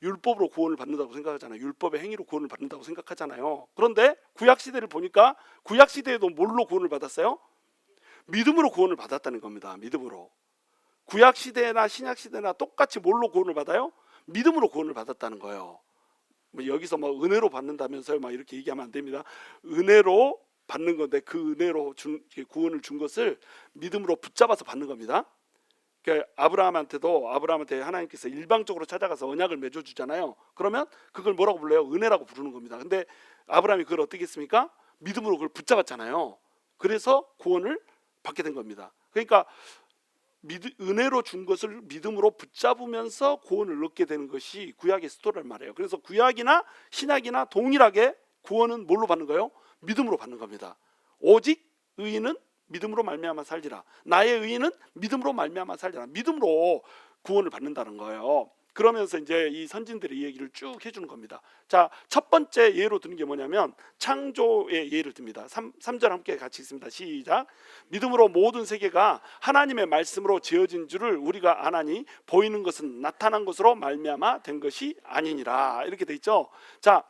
율법으로 구원을 받는다고 생각하잖아요. 율법의 행위로 구원을 받는다고 생각하잖아요. 그런데 구약 시대를 보니까 구약 시대에도 뭘로 구원을 받았어요? 믿음으로 구원을 받았다는 겁니다. 믿음으로. 구약 시대나 신약 시대나 똑같이 뭘로 구원을 받아요? 믿음으로 구원을 받았다는 거예요. 뭐 여기서 뭐 은혜로 받는다면서요? 막 이렇게 얘기하면 안 됩니다. 은혜로 받는 건데 그 은혜로 구원을 준 것을 믿음으로 붙잡아서 받는 겁니다. 그러니까 아브라함한테 하나님께서 일방적으로 찾아가서 언약을 맺어 주잖아요. 그러면 그걸 뭐라고 불러요? 은혜라고 부르는 겁니다. 근데 아브라함이 그걸 어떻게 했습니까? 믿음으로 그걸 붙잡았잖아요. 그래서 구원을 받게 된 겁니다. 그러니까 은혜로 준 것을 믿음으로 붙잡으면서 구원을 얻게 되는 것이 구약의 스토리란 말이에요. 그래서 구약이나 신약이나 동일하게 구원은 뭘로 받는 거예요? 믿음으로 받는 겁니다. 오직 의인은 믿음으로 말미암아 살리라. 나의 의인은 믿음으로 말미암아 살리라. 믿음으로 구원을 받는다는 거예요. 그러면서 이제 이 선진들의 얘기를 쭉 해주는 겁니다. 자, 첫 번째 예로 드는 게 뭐냐면 창조의 예를 듭니다. 3절 함께 같이 읽습니다. 시작. 믿음으로 모든 세계가 하나님의 말씀으로 지어진 줄을 우리가 아나니 보이는 것은 나타난 것으로 말미암아 된 것이 아니니라. 이렇게 돼 있죠. 자,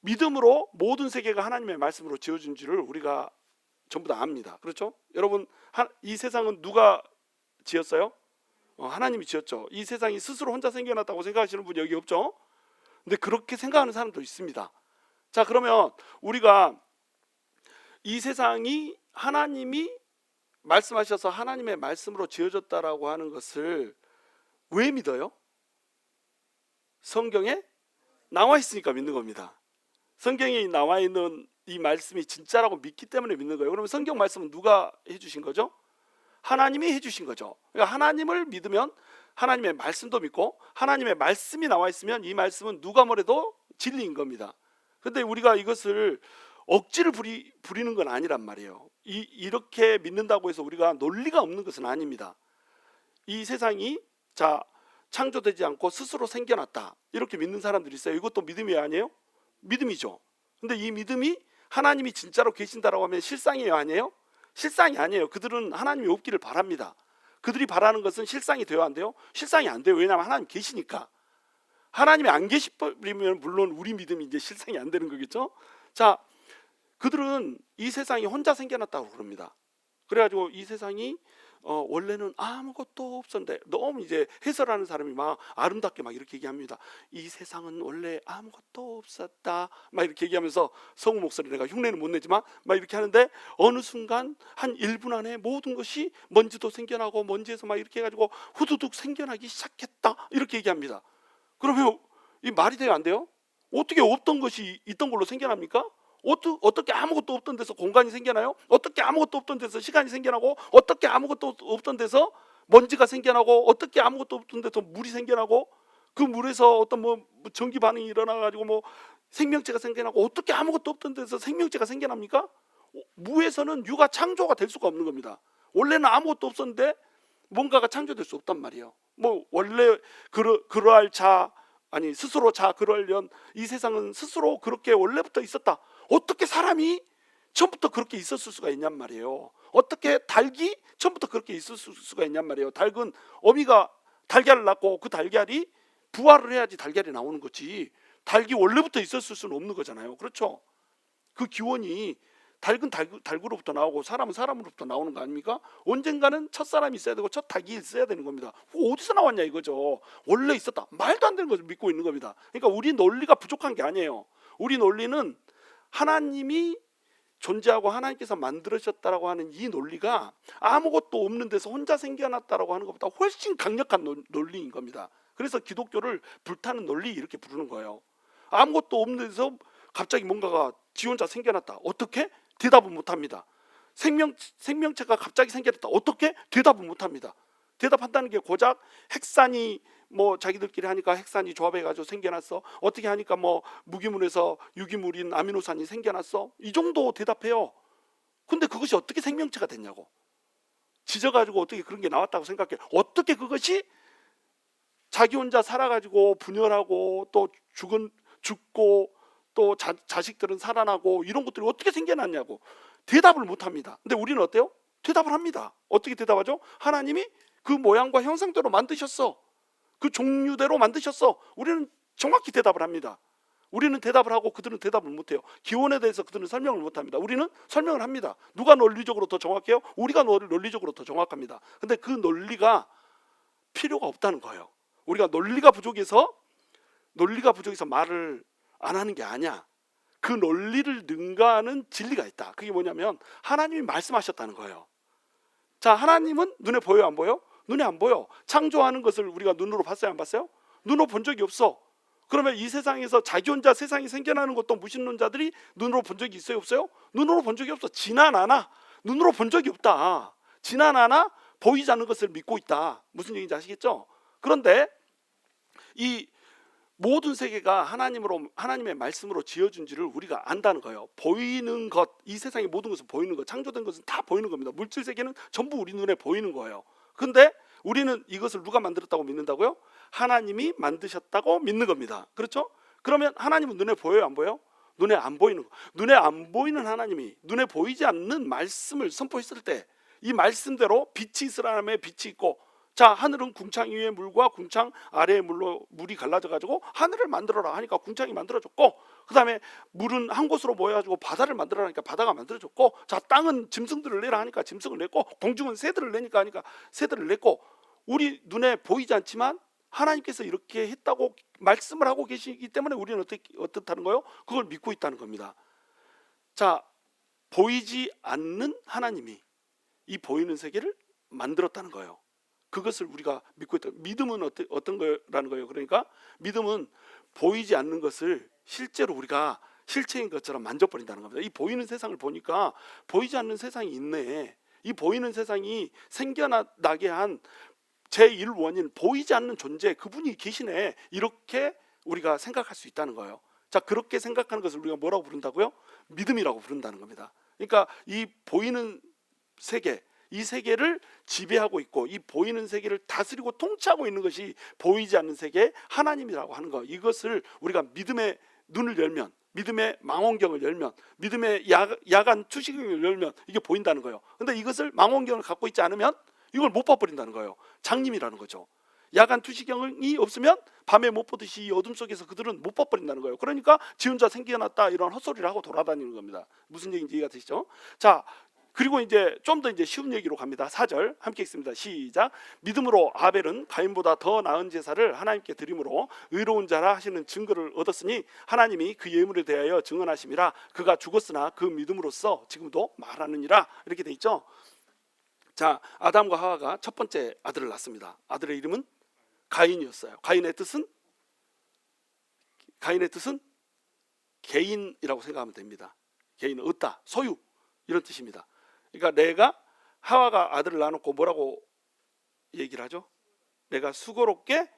믿음으로 모든 세계가 하나님의 말씀으로 지어진 줄을 우리가 전부 다 압니다. 그렇죠? 여러분, 이 세상은 누가 지었어요? 하나님이 지었죠. 이 세상이 스스로 혼자 생겨났다고 생각하시는 분 여기 없죠? 근데 그렇게 생각하는 사람도 있습니다. 자, 그러면 우리가 이 세상이 하나님이 말씀하셔서 하나님의 말씀으로 지어졌다라고 하는 것을 왜 믿어요? 성경에 나와 있으니까 믿는 겁니다. 성경에 나와 있는 이 말씀이 진짜라고 믿기 때문에 믿는 거예요. 그러면 성경 말씀은 누가 해주신 거죠? 하나님이 해주신 거죠. 그러니까 하나님을 믿으면 하나님의 말씀도 믿고 하나님의 말씀이 나와 있으면 이 말씀은 누가 뭐래도 진리인 겁니다. 그런데 우리가 이것을 억지를 부리는 건 아니란 말이에요. 이렇게 믿는다고 해서 우리가 논리가 없는 것은 아닙니다. 이 세상이 창조되지 않고 스스로 생겨났다 이렇게 믿는 사람들이 있어요. 이것도 믿음이 아니에요? 믿음이죠. 근데 이 믿음이 하나님이 진짜로 계신다라고 하면 실상이에요, 아니에요? 실상이 아니에요. 그들은 하나님이 없기를 바랍니다. 그들이 바라는 것은 실상이 돼요, 안 돼요? 실상이 안 돼요. 왜냐하면 하나님 계시니까. 하나님이 안 계시면 물론 우리 믿음이 이제 실상이 안 되는 거겠죠. 자, 그들은 이 세상이 혼자 생겨났다고 그럽니다. 그래가지고 이 세상이 원래는 아무것도 없었는데, 너무 이제 해설하는 사람이 막 아름답게 막 이렇게 얘기합니다. 이 세상은 원래 아무것도 없었다 막 이렇게 얘기하면서 성우 목소리 내가 흉내는 못 내지만 막 이렇게 하는데 어느 순간 한 1분 안에 모든 것이 먼지도 생겨나고 먼지에서 막 이렇게 해가지고 후두둑 생겨나기 시작했다 이렇게 얘기합니다. 그러면 이 말이 돼요, 안 돼요? 어떻게 없던 것이 있던 걸로 생겨납니까? 어떻게 아무것도 없던 데서 공간이 생겨나요? 어떻게 아무것도 없던 데서 시간이 생겨나고, 어떻게 아무것도 없던 데서 먼지가 생겨나고, 어떻게 아무것도 없던 데서 물이 생겨나고, 그 물에서 어떤 뭐 전기 반응이 일어나가지고 뭐 생명체가 생겨나고, 어떻게 아무것도 없던 데서 생명체가 생겨납니까? 무에서는 유가 창조가 될 수가 없는 겁니다. 원래는 아무것도 없었는데 뭔가가 창조될 수 없단 말이에요. 뭐 원래 그러할 자 아니 스스로 자 그러려는 이 세상은 스스로 그렇게 원래부터 있었다. 어떻게 사람이 처음부터 그렇게 있었을 수가 있냔 말이에요. 어떻게 닭이 처음부터 그렇게 있었을 수가 있냔 말이에요. 닭은 어미가 달걀을 낳고 그 달걀이 부화를 해야지 달걀이 나오는 거지, 닭이 원래부터 있었을 수는 없는 거잖아요. 그렇죠? 그 기원이 닭은 닭으로부터 나오고 사람은 사람으로부터 나오는 거 아닙니까? 언젠가는 첫 사람이 있어야 되고 첫 닭이 있어야 되는 겁니다. 어디서 나왔냐 이거죠. 원래 있었다. 말도 안 되는 것을 믿고 있는 겁니다. 그러니까 우리 논리가 부족한 게 아니에요. 우리 논리는 하나님이 존재하고 하나님께서 만들으셨다라고 하는 이 논리가 아무것도 없는 데서 혼자 생겨났다라고 하는 것보다 훨씬 강력한 논리인 겁니다. 그래서 기독교를 불타는 논리 이렇게 부르는 거예요. 아무것도 없는 데서 갑자기 뭔가가 지 혼자 생겨났다. 어떻게? 대답은 못합니다. 생명체가 갑자기 생겨났다. 어떻게? 대답은 못합니다. 대답한다는 게 고작 핵산이 뭐 자기들끼리 하니까 핵산이 조합해가지고 생겨났어. 어떻게 하니까 뭐 무기물에서 유기물인 아미노산이 생겨났어. 이 정도 대답해요. 근데 그것이 어떻게 생명체가 됐냐고. 지져가지고 어떻게 그런 게 나왔다고 생각해. 어떻게 그것이 자기 혼자 살아가지고 분열하고 또 죽고 또 자식들은 살아나고 이런 것들이 어떻게 생겨났냐고 대답을 못합니다. 근데 우리는 어때요? 대답을 합니다. 어떻게 대답하죠? 하나님이 그 모양과 형상대로 만드셨어. 그 종류대로 만드셨어. 우리는 정확히 대답을 합니다. 우리는 대답을 하고 그들은 대답을 못해요. 기원에 대해서 그들은 설명을 못합니다. 우리는 설명을 합니다. 누가 논리적으로 더 정확해요? 우리가 논리적으로 더 정확합니다. 근데 그 논리가 필요가 없다는 거예요. 우리가 논리가 부족해서 말을 안 하는 게 아니야. 그 논리를 능가하는 진리가 있다. 그게 뭐냐면 하나님이 말씀하셨다는 거예요. 자, 하나님은 눈에 보여요, 안 보여? 눈에 안 보여. 창조하는 것을 우리가 눈으로 봤어요, 안 봤어요? 눈으로 본 적이 없어. 그러면 이 세상에서 자기 혼자 세상이 생겨나는 것도 무신론자들이 눈으로 본 적이 있어요, 없어요? 눈으로 본 적이 없어. 지나나나 눈으로 본 적이 없다. 지나나나 보이지 않는 것을 믿고 있다. 무슨 얘기인지 아시겠죠? 그런데 이 모든 세계가 하나님의 말씀으로 지어준지를 우리가 안다는 거예요. 보이는 것, 이 세상의 모든 것은 보이는 것, 창조된 것은 다 보이는 겁니다. 물질 세계는 전부 우리 눈에 보이는 거예요. 근데 우리는 이것을 누가 만들었다고 믿는다고요? 하나님이 만드셨다고 믿는 겁니다. 그렇죠? 그러면 하나님은 눈에 보여요, 안 보여요? 눈에 안 보이는 거. 눈에 안 보이는 하나님이 눈에 보이지 않는 말씀을 선포했을 때 이 말씀대로 빛이 있으라면 빛이 있고, 자, 하늘은 궁창 위의 물과 궁창 아래의 물로 물이 갈라져 가지고 하늘을 만들어라 하니까 궁창이 만들어졌고, 그 다음에 물은 한 곳으로 모여가지고 바다를 만들어라 하니까 바다가 만들어졌고, 자, 땅은 짐승들을 내라 하니까 짐승을 냈고, 공중은 새들을 내니까 하니까 새들을 냈고, 우리 눈에 보이지 않지만 하나님께서 이렇게 했다고 말씀을 하고 계시기 때문에 우리는 어떻다는 거예요? 그걸 믿고 있다는 겁니다. 자, 보이지 않는 하나님이 이 보이는 세계를 만들었다는 거예요. 그것을 우리가 믿고 있다. 믿음은 어떤 거라는 거예요? 그러니까 믿음은 보이지 않는 것을 실제로 우리가 실체인 것처럼 만져버린다는 겁니다. 이 보이는 세상을 보니까 보이지 않는 세상이 있네. 이 보이는 세상이 생겨나게 한 제1원인 보이지 않는 존재, 그분이 계시네. 이렇게 우리가 생각할 수 있다는 거예요. 자, 그렇게 생각하는 것을 우리가 뭐라고 부른다고요? 믿음이라고 부른다는 겁니다. 그러니까 이 보이는 세계, 이 세계를 지배하고 있고 이 보이는 세계를 다스리고 통치하고 있는 것이 보이지 않는 세계 하나님이라고 하는 거, 이것을 우리가 믿음의 눈을 열면, 믿음의 망원경을 열면, 믿음의 야간 투시경을 열면 이게 보인다는 거예요. 근데 이것을 망원경을 갖고 있지 않으면 이걸 못 봐버린다는 거예요. 장님이라는 거죠. 야간 투시경이 없으면 밤에 못 보듯이 이 어둠 속에서 그들은 못 봐버린다는 거예요. 그러니까 지 혼자 생겨났다 이런 헛소리를 하고 돌아다니는 겁니다. 무슨 얘기인지 이해가 되시죠? 자, 그리고 이제 좀 더 이제 쉬운 얘기로 갑니다. 4절 함께 읽습니다. 시작. 믿음으로 아벨은 가인보다 더 나은 제사를 하나님께 드림으로 의로운 자라 하시는 증거를 얻었으니 하나님이 그 예물에 대하여 증언하심이라. 그가 죽었으나 그 믿음으로써 지금도 말하느니라. 이렇게 돼 있죠. 자, 아담과 하와가 첫 번째 아들을 낳습니다. 아들의 이름은 가인이었어요. 가인의 뜻은 개인이라고 생각하면 됩니다. 개인은 얻다, 소유, 이런 뜻입니다. 그러니까 내가 하와가 아들을 낳아놓고 뭐라고 얘기를 하죠? 내가 수고롭게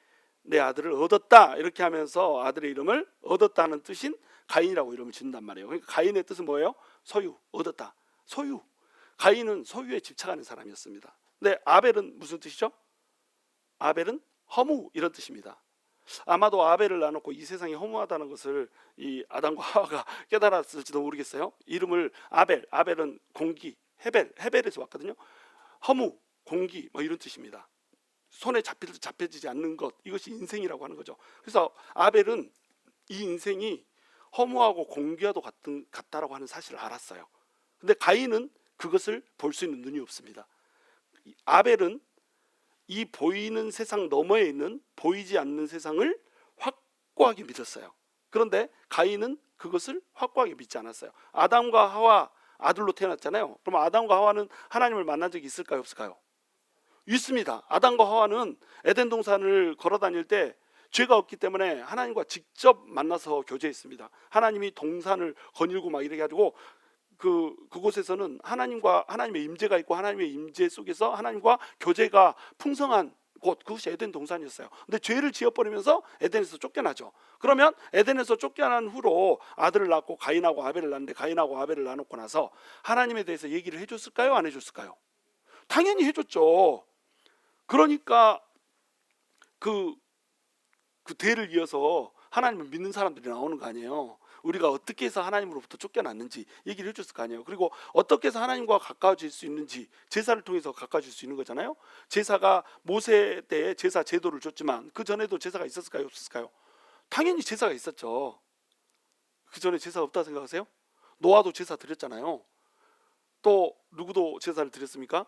내 아들을 얻었다, 이렇게 하면서 아들의 이름을 얻었다는 뜻인 가인이라고 이름을 짓는단 말이에요. 그러니까 가인의 뜻은 뭐예요? 소유, 얻었다, 소유. 가인은 소유에 집착하는 사람이었습니다. 근데 아벨은 무슨 뜻이죠? 아벨은 허무, 이런 뜻입니다. 아마도 아벨을 낳아놓고 이 세상이 허무하다는 것을 이 아담과 하와가 깨달았을지도 모르겠어요. 이름을 아벨은 공기, 헤벨에서 왔거든요. 허무, 공기, 뭐 이런 뜻입니다. 손에 잡혀지지 않는 것, 이것이 인생이라고 하는 거죠. 그래서 아벨은 이 인생이 허무하고 공기와도 같다라고 하는 사실을 알았어요. 근데 가인은 그것을 볼 수 있는 눈이 없습니다. 아벨은 이 보이는 세상 너머에 있는 보이지 않는 세상을 확고하게 믿었어요. 그런데 가인은 그것을 확고하게 믿지 않았어요. 아담과 하와, 아들로 태어났잖아요. 그럼 아담과 하와는 하나님을 만난 적이 있을까요, 없을까요? 있습니다. 아담과 하와는 에덴 동산을 걸어 다닐 때 죄가 없기 때문에 하나님과 직접 만나서 교제했습니다. 하나님이 동산을 거닐고 막 이렇게 가지고 그곳에서는 하나님과 하나님의 임재가 있고 하나님의 임재 속에서 하나님과 교제가 풍성한 곳, 그것이 에덴 동산이었어요. 근데 죄를 지어버리면서 에덴에서 쫓겨나죠. 그러면 에덴에서 쫓겨난 후로 아들을 낳고 가인하고 아벨을 낳는데 가인하고 아벨을 낳아놓고 나서 하나님에 대해서 얘기를 해줬을까요, 안 해줬을까요? 당연히 해줬죠. 그러니까 그 대를 이어서 하나님을 믿는 사람들이 나오는 거 아니에요. 우리가 어떻게 해서 하나님으로부터 쫓겨났는지 얘기를 해줬을 거 아니에요. 그리고 어떻게 해서 하나님과 가까워질 수 있는지 제사를 통해서 가까워질 수 있는 거잖아요. 제사가 모세 때에 제사 제도를 줬지만 그 전에도 제사가 있었을까요, 없었을까요? 당연히 제사가 있었죠. 그 전에 제사가 없다 생각하세요? 노아도 제사 드렸잖아요. 또 누구도 제사를 드렸습니까?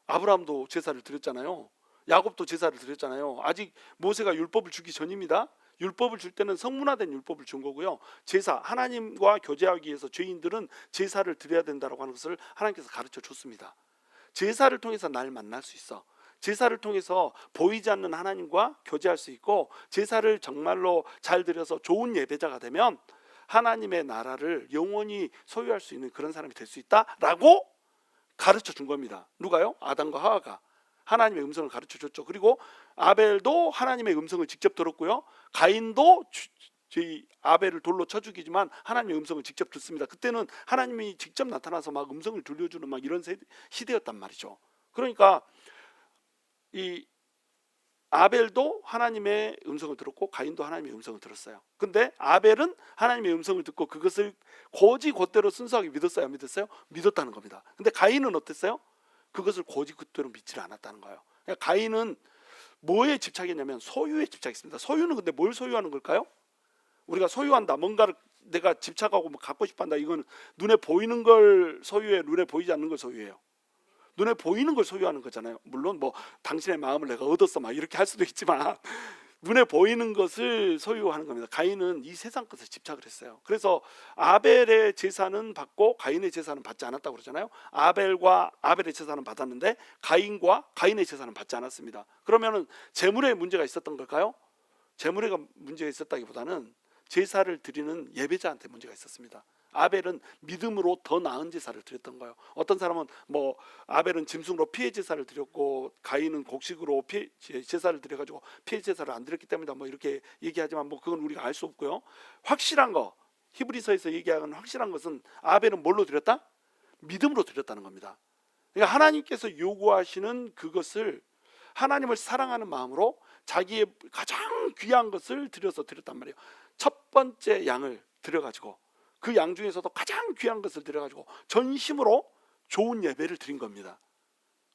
아브라함도 제사를 드렸잖아요. 야곱도 제사를 드렸잖아요. 아직 모세가 율법을 주기 전입니다. 율법을 줄 때는 성문화된 율법을 준 거고요. 제사, 하나님과 교제하기 위해서 죄인들은 제사를 드려야 된다고 하는 것을 하나님께서 가르쳐 줬습니다. 제사를 통해서 날 만날 수 있어. 제사를 통해서 보이지 않는 하나님과 교제할 수 있고, 제사를 정말로 잘 드려서 좋은 예배자가 되면 하나님의 나라를 영원히 소유할 수 있는 그런 사람이 될 수 있다라고 가르쳐 준 겁니다. 누가요? 아담과 하와가 하나님의 음성을 가르쳐 줬죠. 그리고 아벨도 하나님의 음성을 직접 들었고요. 가인도 저희 아벨을 돌로 쳐 죽이지만 하나님의 음성을 직접 듣습니다. 그때는 하나님이 직접 나타나서 막 음성을 들려주는 막 이런 시대였단 말이죠. 그러니까 이 아벨도 하나님의 음성을 들었고 가인도 하나님의 음성을 들었어요. 근데 아벨은 하나님의 음성을 듣고 그것을 곧대로 순수하게 믿었어요, 안 믿었어요? 믿었다는 겁니다. 근데 가인은 어땠어요? 그것을 곧대로 믿지 않았다는 거예요. 그러니까 가인은 뭐에 집착했냐면 소유에 집착했습니다. 소유는 근데 뭘 소유하는 걸까요? 우리가 소유한다, 뭔가를 내가 집착하고 뭐 갖고 싶어한다, 이건 눈에 보이는 걸 소유해, 눈에 보이지 않는 걸 소유해요? 눈에 보이는 걸 소유하는 거잖아요. 물론 뭐 당신의 마음을 내가 얻었어 막 이렇게 할 수도 있지만 눈에 보이는 것을 소유하는 겁니다. 가인은 이 세상 것에 집착을 했어요. 그래서 아벨의 제사는 받고 가인의 제사는 받지 않았다고 그러잖아요. 아벨과 아벨의 제사는 받았는데 가인과 가인의 제사는 받지 않았습니다. 그러면은 재물에 문제가 있었던 걸까요? 재물에 문제가 있었다기보다는 제사를 드리는 예배자한테 문제가 있었습니다. 아벨은 믿음으로 더 나은 제사를 드렸던 거예요. 어떤 사람은 뭐 아벨은 짐승으로 피해 제사를 드렸고 가인은 곡식으로 피해 제사를 드려가지고 피해 제사를 안 드렸기 때문이다 뭐 이렇게 얘기하지만 뭐 그건 우리가 알 수 없고요. 확실한 거, 히브리서에서 얘기하는 확실한 것은 아벨은 뭘로 드렸다? 믿음으로 드렸다는 겁니다. 그러니까 하나님께서 요구하시는 그것을 하나님을 사랑하는 마음으로 자기의 가장 귀한 것을 드렸단 말이에요. 첫 번째 양을 드려가지고 그 양 중에서도 가장 귀한 것을 드려가지고 전심으로 좋은 예배를 드린 겁니다.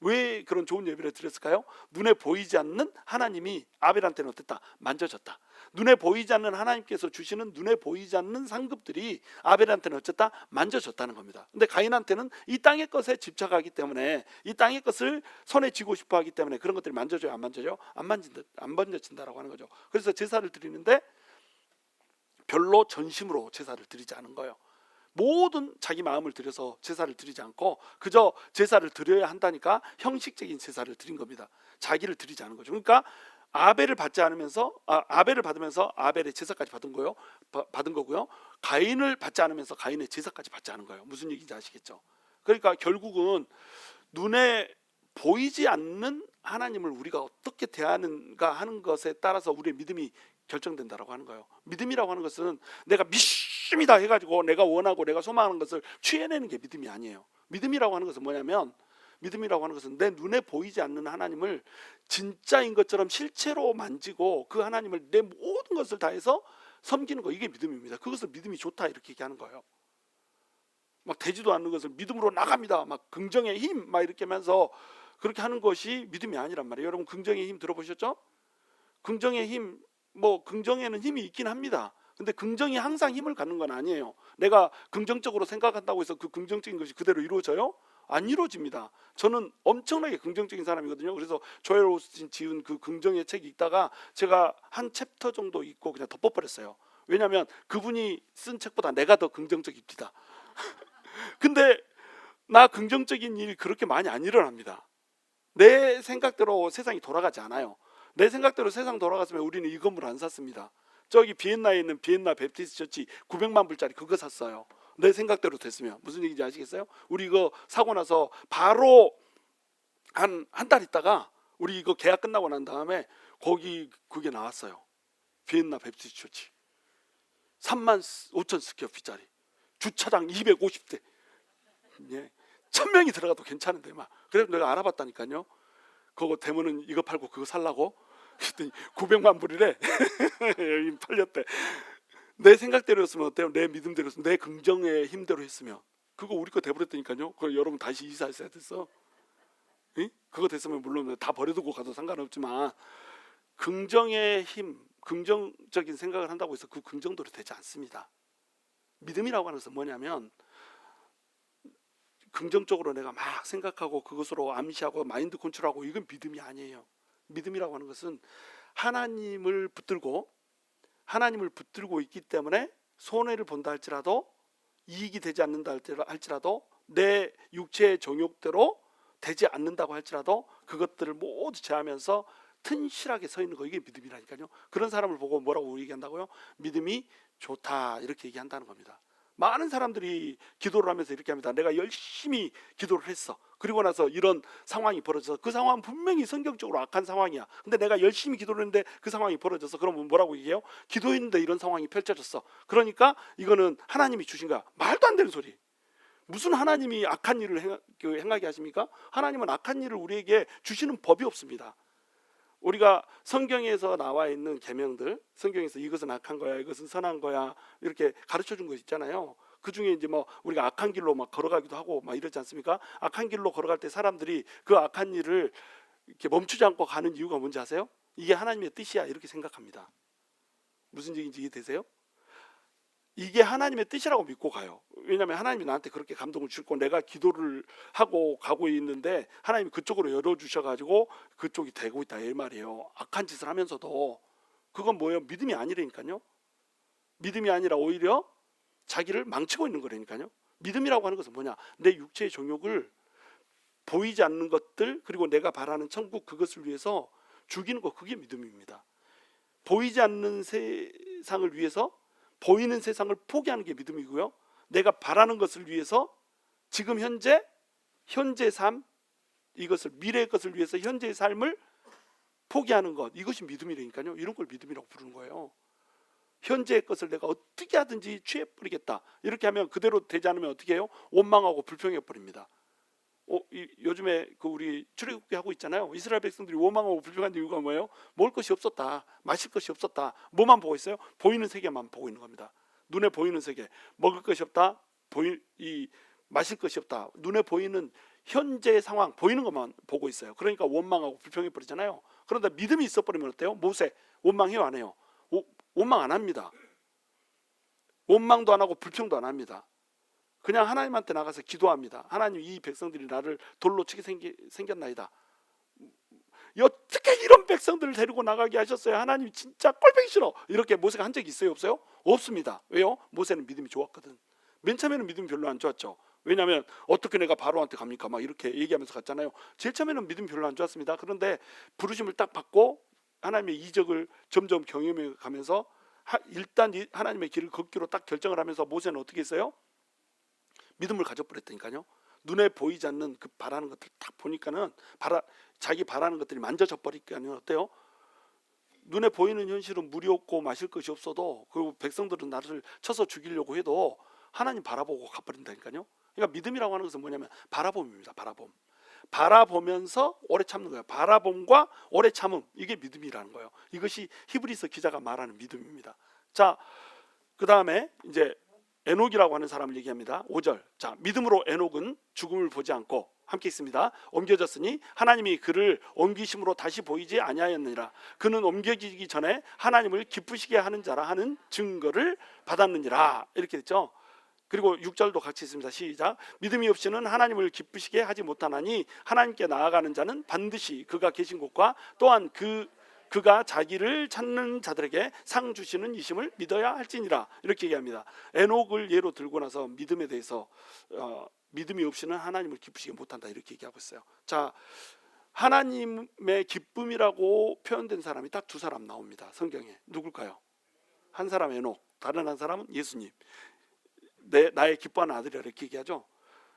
왜 그런 좋은 예배를 드렸을까요? 눈에 보이지 않는 하나님이 아벨한테는 어땠다? 만져졌다. 눈에 보이지 않는 하나님께서 주시는 눈에 보이지 않는 상급들이 아벨한테는 어쨌다? 만져졌다는 겁니다. 근데 가인한테는 이 땅의 것에 집착하기 때문에 이 땅의 것을 손에 쥐고 싶어 하기 때문에 그런 것들이 만져져요, 안 만져져요? 안 만져진다라고 하는 거죠. 그래서 제사를 드리는데 별로 전심으로 제사를 드리지 않은 거예요. 모든 자기 마음을 들여서 제사를 드리지 않고 그저 제사를 드려야 한다니까 형식적인 제사를 드린 겁니다. 자기를 드리지 않은 거죠. 그러니까 아벨을 받지 않으면서 아벨을 받으면서 아벨의 제사까지 받은 거고요. 가인을 받지 않으면서 가인의 제사까지 받지 않은 거예요. 무슨 얘기인지 아시겠죠? 그러니까 결국은 눈에 보이지 않는 하나님을 우리가 어떻게 대하는가 하는 것에 따라서 우리의 믿음이 결정된다라고 하는 거예요. 믿음이라고 하는 것은 내가 믿습니다 해가지고 내가 원하고 내가 소망하는 것을 취해내는 게 믿음이 아니에요. 믿음이라고 하는 것은 뭐냐면 믿음이라고 하는 것은 내 눈에 보이지 않는 하나님을 진짜인 것처럼 실체로 만지고 그 하나님을 내 모든 것을 다해서 섬기는 거, 이게 믿음입니다. 그것을 믿음이 좋다 이렇게 얘기하는 거예요. 막 되지도 않는 것을 믿음으로 나갑니다. 막 긍정의 힘 막 이렇게 하면서 그렇게 하는 것이 믿음이 아니란 말이에요. 여러분 긍정의 힘 들어보셨죠? 긍정의 힘, 뭐 긍정에는 힘이 있긴 합니다. 근데 긍정이 항상 힘을 갖는 건 아니에요. 내가 긍정적으로 생각한다고 해서 그 긍정적인 것이 그대로 이루어져요? 안 이루어집니다. 저는 엄청나게 긍정적인 사람이거든요. 그래서 조엘 오스틴 지은 그 긍정의 책 읽다가 제가 한 챕터 정도 읽고 그냥 덮어버렸어요. 왜냐하면 그분이 쓴 책보다 내가 더 긍정적입니다. 근데 나 긍정적인 일이 그렇게 많이 안 일어납니다. 내 생각대로 세상이 돌아가지 않아요. 내 생각대로 세상 돌아갔으면 우리는 이 건물 안 샀습니다. 저기 비엔나에 있는 비엔나 베프티스트 처치 900만 불짜리 그거 샀어요. 내 생각대로 됐으면. 무슨 얘기인지 아시겠어요? 우리 이거 사고 나서 바로 한 달 있다가 우리 이거 계약 끝나고 난 다음에 거기 그게 나왔어요. 비엔나 베프티스트 처치 3만 5천 스퀘어피트짜리 주차장 250대. 예. 1000명이 들어가도 괜찮은데 막. 그래서 내가 알아봤다니까요. 그거 되면은 이거 팔고 그거 살라고. 그랬더니 900만 불이래. 여기 팔렸대. 내 생각대로였으면 어때요? 내 믿음대로였으면, 내 긍정의 힘대로 했으면 그거 우리 거 돼버렸다니까요. 그걸 여러분 다시 이사했어야 됐어. 응? 그거 됐으면 물론 다 버려두고 가도 상관없지만, 긍정의 힘, 긍정적인 생각을 한다고 해서 그 긍정도로 되지 않습니다. 믿음이라고 하는 것은 뭐냐면, 긍정적으로 내가 막 생각하고 그것으로 암시하고 마인드 컨트롤하고, 이건 믿음이 아니에요. 믿음이라고 하는 것은 하나님을 붙들고 있기 때문에 손해를 본다 할지라도, 이익이 되지 않는다 할지라도, 내 육체의 정욕대로 되지 않는다고 할지라도 그것들을 모두 제하면서 튼실하게 서 있는 거, 이게 믿음이라니까요. 그런 사람을 보고 뭐라고 얘기한다고요? 믿음이 좋다, 이렇게 얘기한다는 겁니다. 많은 사람들이 기도를 하면서 이렇게 합니다. 내가 열심히 기도를 했어. 그리고 나서 이런 상황이 벌어져서, 그 상황은 분명히 성경적으로 악한 상황이야. 근데 내가 열심히 기도를 했는데 그 상황이 벌어져서, 그러면 뭐라고 얘기해요? 기도했는데 이런 상황이 펼쳐졌어. 그러니까 이거는 하나님이 주신 거야. 말도 안 되는 소리. 무슨 하나님이 악한 일을 행하게 하십니까? 하나님은 악한 일을 우리에게 주시는 법이 없습니다. 우리가 성경에서 나와 있는 계명들, 성경에서 이것은 악한 거야, 이것은 선한 거야, 이렇게 가르쳐 준 거 있잖아요. 그 중에 이제 뭐 우리가 악한 길로 막 걸어가기도 하고 막 이러지 않습니까? 악한 길로 걸어갈 때 사람들이 그 악한 일을 이렇게 멈추지 않고 가는 이유가 뭔지 아세요? 이게 하나님의 뜻이야, 이렇게 생각합니다. 무슨 얘기인지 이해되세요? 이게 하나님의 뜻이라고 믿고 가요. 왜냐하면 하나님이 나한테 그렇게 감동을 주고 내가 기도를 하고 가고 있는데 하나님이 그쪽으로 열어주셔가지고 그쪽이 되고 있다, 이 말이에요. 악한 짓을 하면서도. 그건 뭐예요? 믿음이 아니라니까요. 믿음이 아니라 오히려 자기를 망치고 있는 거라니까요. 믿음이라고 하는 것은 뭐냐? 내 육체의 정욕을, 보이지 않는 것들, 그리고 내가 바라는 천국, 그것을 위해서 죽이는 것, 그게 믿음입니다. 보이지 않는 세상을 위해서 보이는 세상을 포기하는 게 믿음이고요. 내가 바라는 것을 위해서 지금 현재 삶, 이것을, 미래의 것을 위해서 현재의 삶을 포기하는 것, 이것이 믿음이라니까요. 이런 걸 믿음이라고 부르는 거예요. 현재의 것을 내가 어떻게 하든지 취해버리겠다, 이렇게 하면, 그대로 되지 않으면 어떻게 해요? 원망하고 불평해버립니다. 요즘에 그 우리 출애굽기 하고 있잖아요. 이스라엘 백성들이 원망하고 불평한 이유가 뭐예요? 먹을 것이 없었다, 마실 것이 없었다. 뭐만 보고 있어요? 보이는 세계만 보고 있는 겁니다. 눈에 보이는 세계, 먹을 것이 없다, 마실 것이 없다, 눈에 보이는 현재 상황, 보이는 것만 보고 있어요. 그러니까 원망하고 불평해 버리잖아요. 그런데 믿음이 있어 버리면 어때요? 모세 원망해요, 안 해요? 원망 안 합니다. 원망도 안 하고 불평도 안 합니다. 그냥 하나님한테 나가서 기도합니다. 하나님, 이 백성들이 나를 돌로 치게 생겼나이다. 어떻게 이런 백성들을 데리고 나가게 하셨어요? 하나님 진짜 꼴보기 싫어. 이렇게 모세가 한 적이 있어요, 없어요? 없습니다. 왜요? 모세는 믿음이 좋았거든. 맨 처음에는 믿음이 별로 안 좋았죠. 왜냐하면 어떻게 내가 바로한테 갑니까? 막 이렇게 얘기하면서 갔잖아요. 제일 처음에는 믿음이 별로 안 좋았습니다. 그런데 부르심을 딱 받고 하나님의 이적을 점점 경험해 가면서 일단 하나님의 길을 걷기로 딱 결정을 하면서, 모세는 어떻게 했어요? 믿음을 가져버렸다니까요. 눈에 보이지 않는 그 바라는 것들 딱 보니까는 자기 바라는 것들이 만져져 버리니까는 어때요? 눈에 보이는 현실은 물이 없고 마실 것이 없어도, 그리고 백성들은 나를 쳐서 죽이려고 해도 하나님 바라보고 가버린다니까요. 그러니까 믿음이라고 하는 것은 뭐냐면 바라봄입니다. 바라보면서 오래 참는 거예요. 바라봄과 오래 참음, 이게 믿음이라는 거예요. 이것이 히브리서 기자가 말하는 믿음입니다. 자, 그 다음에 이제 에녹이라고 하는 사람을 얘기합니다. 5절. 자, 믿음으로 에녹은 죽음을 보지 않고, 함께 있습니다. 옮겨졌으니 하나님이 그를 옮기심으로 다시 보이지 아니하였느니라. 그는 옮겨지기 전에 하나님을 기쁘시게 하는 자라 하는 증거를 받았느니라. 이렇게 됐죠. 그리고 6절도 같이 있습니다. 시작. 믿음이 없이는 하나님을 기쁘시게 하지 못하나니 하나님께 나아가는 자는 반드시 그가 계신 곳과 또한 그 그가 자기를 찾는 자들에게 상 주시는 이심을 믿어야 할지니라. 이렇게 얘기합니다. 에녹을 예로 들고 나서 믿음에 대해서 믿음이 없이는 하나님을 기쁘시게 못한다 이렇게 얘기하고 있어요. 자, 하나님의 기쁨이라고 표현된 사람이 딱 두 사람 나옵니다. 성경에. 누굴까요? 한 사람 에녹, 다른 한 사람은 예수님. 나의 기뻐하는 아들이라 이렇게 얘기하죠.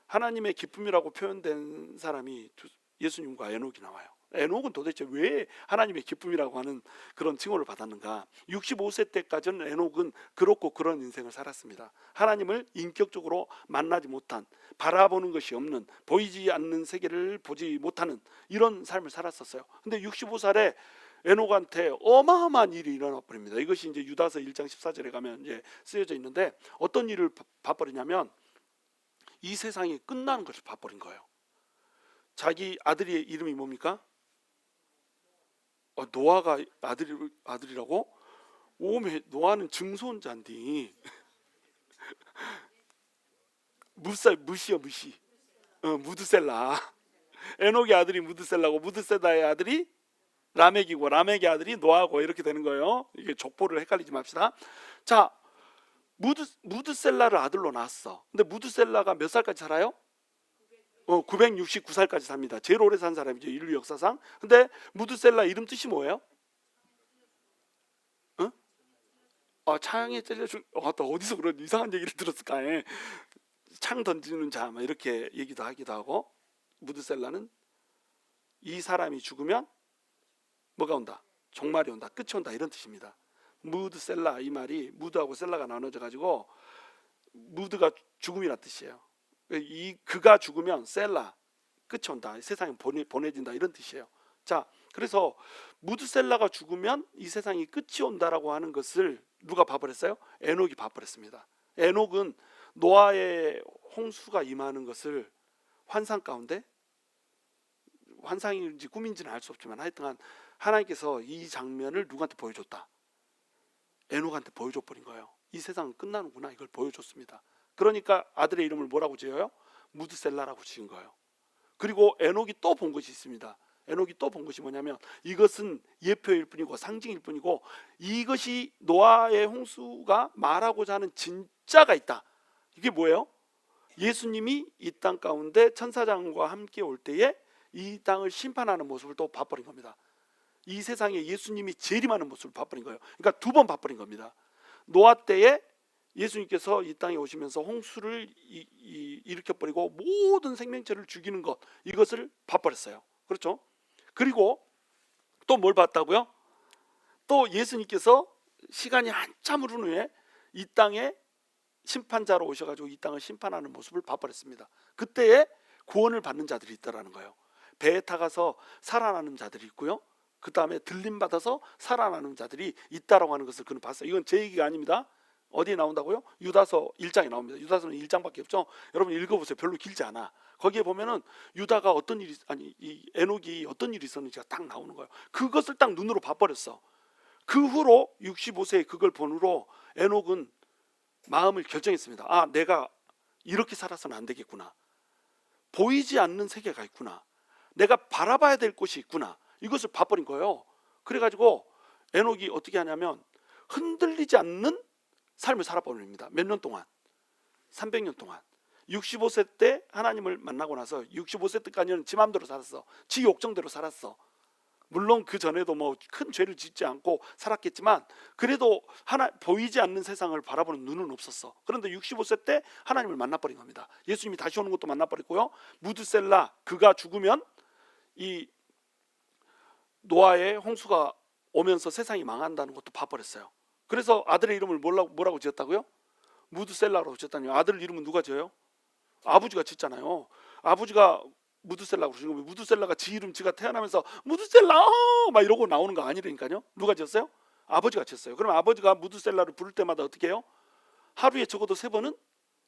하나님의 기쁨이라고 표현된 사람이 예수님과 에녹이 나와요. 에녹은 도대체 왜 하나님의 기쁨이라고 하는 그런 칭호를 받았는가? 65세 때까지는 에녹은 그렇고 그런 인생을 살았습니다. 하나님을 인격적으로 만나지 못한, 바라보는 것이 없는, 보이지 않는 세계를 보지 못하는 이런 삶을 살았었어요. 근데 65살에 에녹한테 어마어마한 일이 일어나 버립니다. 이것이 이제 유다서 1장 14절에 가면 이제 쓰여져 있는데, 어떤 일을 봐버리냐면 이 세상이 끝나는 것을 봐버린 거예요. 자기 아들의 이름이 뭡니까? 노아가 아들이라고? 오메, 노아는 증손자인데 무시요 무시. 무드셀라. 에녹의 아들이 무드셀라고, 무드셀라의 아들이 라멕이고, 라멕의 아들이 노아고, 이렇게 되는 거예요. 이게 족보를 헷갈리지 맙시다. 자, 무드셀라를 아들로 낳았어. 근데 무드셀라가 몇 살까지 살아요? 969살까지 삽니다. 제일 오래 산 사람이죠, 인류 역사상. 근데 무드셀라 이름 뜻이 뭐예요? 창에 찔려준. 또 어디서 그런 이상한 얘기를 들었을까? 창 던지는 자, 이렇게 얘기도 하기도 하고. 무드셀라는 이 사람이 죽으면 뭐가 온다? 종말이 온다, 끝이 온다, 이런 뜻입니다. 무드셀라, 이 말이 무드하고 셀라가 나눠져 가지고 무드가 죽음이란 뜻이에요. 그가 죽으면 셀라, 끝이 온다, 세상에 보내진다, 이런 뜻이에요. 자, 그래서 무드셀라가 죽으면 이 세상이 끝이 온다라고 하는 것을 누가 봐버렸어요? 에녹이 봐버렸습니다. 에녹은 노아의 홍수가 임하는 것을 환상 가운데, 환상인지 꿈인지는 알 수 없지만 하여튼 하나님께서 이 장면을 누구한테 보여줬다? 에녹한테 보여줘 버린 거예요. 이 세상은 끝나는구나, 이걸 보여줬습니다. 그러니까 아들의 이름을 뭐라고 지어요? 무드셀라라고 지은 거예요. 그리고 에녹이 또 본 것이 있습니다. 에녹이 또 본 것이 뭐냐면, 이것은 예표일 뿐이고 상징일 뿐이고, 이것이 노아의 홍수가 말하고자 하는 진짜가 있다. 이게 뭐예요? 예수님이 이 땅 가운데 천사장과 함께 올 때에 이 땅을 심판하는 모습을 또 봐버린 겁니다. 이 세상에 예수님이 재림하는 모습을 봐버린 거예요. 그러니까 두 번 봐버린 겁니다. 노아 때에 예수님께서 이 땅에 오시면서 홍수를 일으켜버리고 모든 생명체를 죽이는 것, 이것을 봐버렸어요. 그렇죠? 그리고 또 뭘 봤다고요? 또 예수님께서 시간이 한참 흐른 후에 이 땅에 심판자로 오셔가지고 이 땅을 심판하는 모습을 봐버렸습니다. 그때에 구원을 받는 자들이 있다라는 거예요. 배에 타가서 살아나는 자들이 있고요, 그 다음에 들림받아서 살아나는 자들이 있다라고 하는 것을 그는 봤어요. 이건 제 얘기가 아닙니다. 어디에 나온다고요? 유다서 1장에 나옵니다. 유다서는 1장밖에 없죠. 여러분 읽어보세요. 별로 길지 않아. 거기에 보면은 유다가 이 에녹이 어떤 일이 있었는지가 딱 나오는 거예요. 그것을 딱 눈으로 봐버렸어. 그 후로 65세에 그걸 본 후로 에녹은 마음을 결정했습니다. 내가 이렇게 살아서는 안 되겠구나. 보이지 않는 세계가 있구나. 내가 바라봐야 될 곳이 있구나. 이것을 봐버린 거예요. 그래가지고 에녹이 어떻게 하냐면 흔들리지 않는 삶을 살아버립니다. 몇 년 동안? 300년 동안. 65세 때 하나님을 만나고 나서 65세 때까지는 지 맘대로 살았어. 지 욕정대로 살았어. 물론 그 전에도 뭐 큰 죄를 짓지 않고 살았겠지만 그래도 보이지 않는 세상을 바라보는 눈은 없었어. 그런데 65세 때 하나님을 만나버린 겁니다. 예수님이 다시 오는 것도 만나버렸고요, 무드셀라, 그가 죽으면 이 노아의 홍수가 오면서 세상이 망한다는 것도 봐버렸어요. 그래서 아들의 이름을 뭐라고 지었다고요? 무드셀라로 지었다니요. 아들 이름은 누가 지어요? 아버지가 짓잖아요. 아버지가 무드셀라고 그러신 거예요. 무드셀라가 지 이름 지가 태어나면서 무드셀라 막 이러고 나오는 거 아니라니까요. 누가 지었어요? 아버지가 지었어요. 그럼 아버지가 무드셀라를 부를 때마다 어떻게 해요? 하루에 적어도 3번은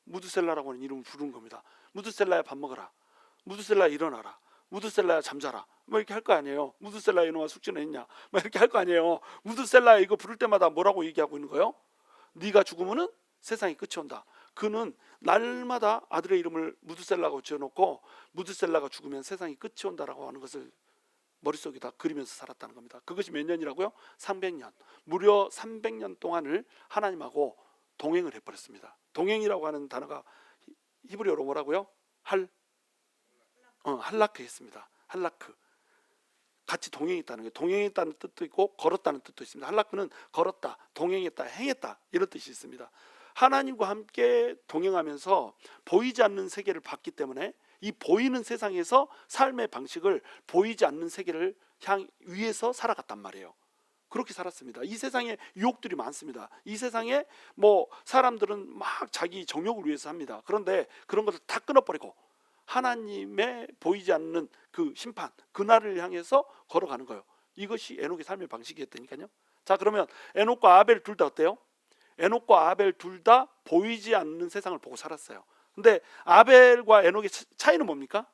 무드셀라라고 하는 이름을 부르는 겁니다. 무드셀라야 밥 먹어라, 무드셀라야 일어나라, 무드셀라야 잠자라, 뭐 이렇게 할 거 아니에요. 무드셀라 이놈아 숙제는 했냐, 막 이렇게 할 거 아니에요. 무드셀라 이거 부를 때마다 뭐라고 얘기하고 있는 거예요? 네가 죽으면은 세상이 끝이 온다. 그는 날마다 아들의 이름을 무드셀라고 지어놓고 무드셀라가 죽으면 세상이 끝이 온다라고 하는 것을 머릿속에다 그리면서 살았다는 겁니다. 그것이 몇 년이라고요? 300년. 무려 300년 동안을 하나님하고 동행을 해버렸습니다. 동행이라고 하는 단어가 히브리어로 뭐라고요? 할라크 했습니다. 할라크. 같이 동행했다는 거예요. 동행했다는 뜻도 있고 걸었다는 뜻도 있습니다. 할라크는 걸었다, 동행했다, 행했다 이런 뜻이 있습니다. 하나님과 함께 동행하면서 보이지 않는 세계를 봤기 때문에 이 보이는 세상에서 삶의 방식을 보이지 않는 세계를 위해서 살아갔단 말이에요. 그렇게 살았습니다. 이 세상에 유혹들이 많습니다. 이 세상에 사람들은 막 자기 정욕을 위해서 합니다. 그런데 그런 것을 다 끊어버리고 하나님의 보이지 않는 그 심판, 그날을 향해서 걸어가는 거예요. 이것이 에녹의 삶의 방식이었다니까요. 자, 그러면 에녹과 아벨 둘 다 어때요? 에녹과 아벨 둘 다 보이지 않는 세상을 보고 살았어요. 근데 아벨과 에녹의 차이는 뭡니까?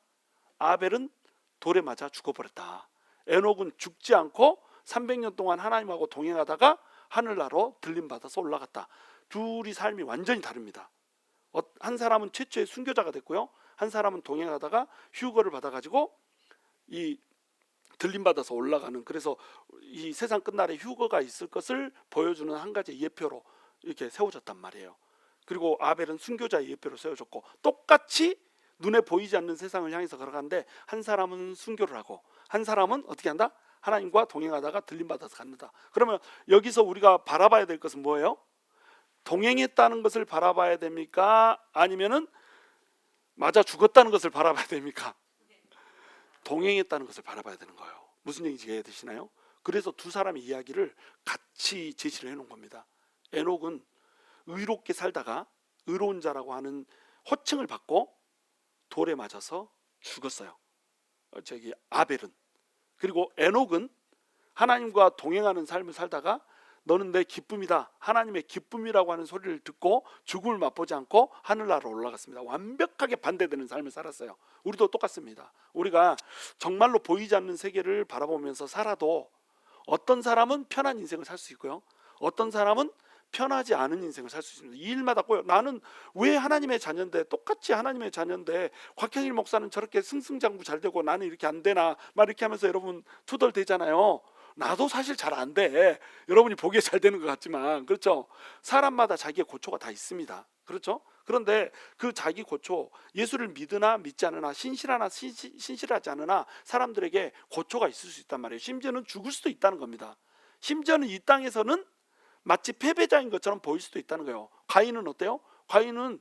아벨은 돌에 맞아 죽어버렸다. 에녹은 죽지 않고 300년 동안 하나님하고 동행하다가 하늘나라로 들림받아서 올라갔다. 둘이 삶이 완전히 다릅니다. 한 사람은 최초의 순교자가 됐고요, 한 사람은 동행하다가 휴거를 받아가지고 이 들림받아서 올라가는, 그래서 이 세상 끝날에 휴거가 있을 것을 보여주는 한 가지 예표로 이렇게 세워졌단 말이에요. 그리고 아벨은 순교자의 예표로 세워졌고, 똑같이 눈에 보이지 않는 세상을 향해서 걸어가는데 한 사람은 순교를 하고 한 사람은 어떻게 한다? 하나님과 동행하다가 들림받아서 갖는다. 그러면 여기서 우리가 바라봐야 될 것은 뭐예요? 동행했다는 것을 바라봐야 됩니까? 아니면은 맞아 죽었다는 것을 바라봐야 됩니까? 동행했다는 것을 바라봐야 되는 거예요. 무슨 얘기인지 이해되시나요? 그래서 두 사람의 이야기를 같이 제시를 해놓은 겁니다. 에녹은 의롭게 살다가 의로운 자라고 하는 호칭을 받고 돌에 맞아서 죽었어요. 아벨은. 그리고 에녹은 하나님과 동행하는 삶을 살다가 너는 내 기쁨이다, 하나님의 기쁨이라고 하는 소리를 듣고 죽음을 맛보지 않고 하늘나라로 올라갔습니다. 완벽하게 반대되는 삶을 살았어요. 우리도 똑같습니다. 우리가 정말로 보이지 않는 세계를 바라보면서 살아도 어떤 사람은 편한 인생을 살 수 있고요, 어떤 사람은 편하지 않은 인생을 살 수 있습니다. 이 일마다 꼬여. 나는 왜 하나님의 자녀인데, 똑같이 하나님의 자녀인데 곽형일 목사는 저렇게 승승장구 잘 되고 나는 이렇게 안 되나, 막 이렇게 하면서 여러분 투덜대잖아요. 나도 사실 잘 안 돼. 여러분이 보기에 잘 되는 것 같지만, 그렇죠? 사람마다 자기의 고초가 다 있습니다. 그렇죠? 그런데 그 자기 고초, 예수를 믿으나 믿지 않으나, 신실하나 신실하지 않으나 사람들에게 고초가 있을 수 있단 말이에요. 심지어는 죽을 수도 있다는 겁니다. 심지어는 이 땅에서는 마치 패배자인 것처럼 보일 수도 있다는 거예요. 가인은 어때요? 가인은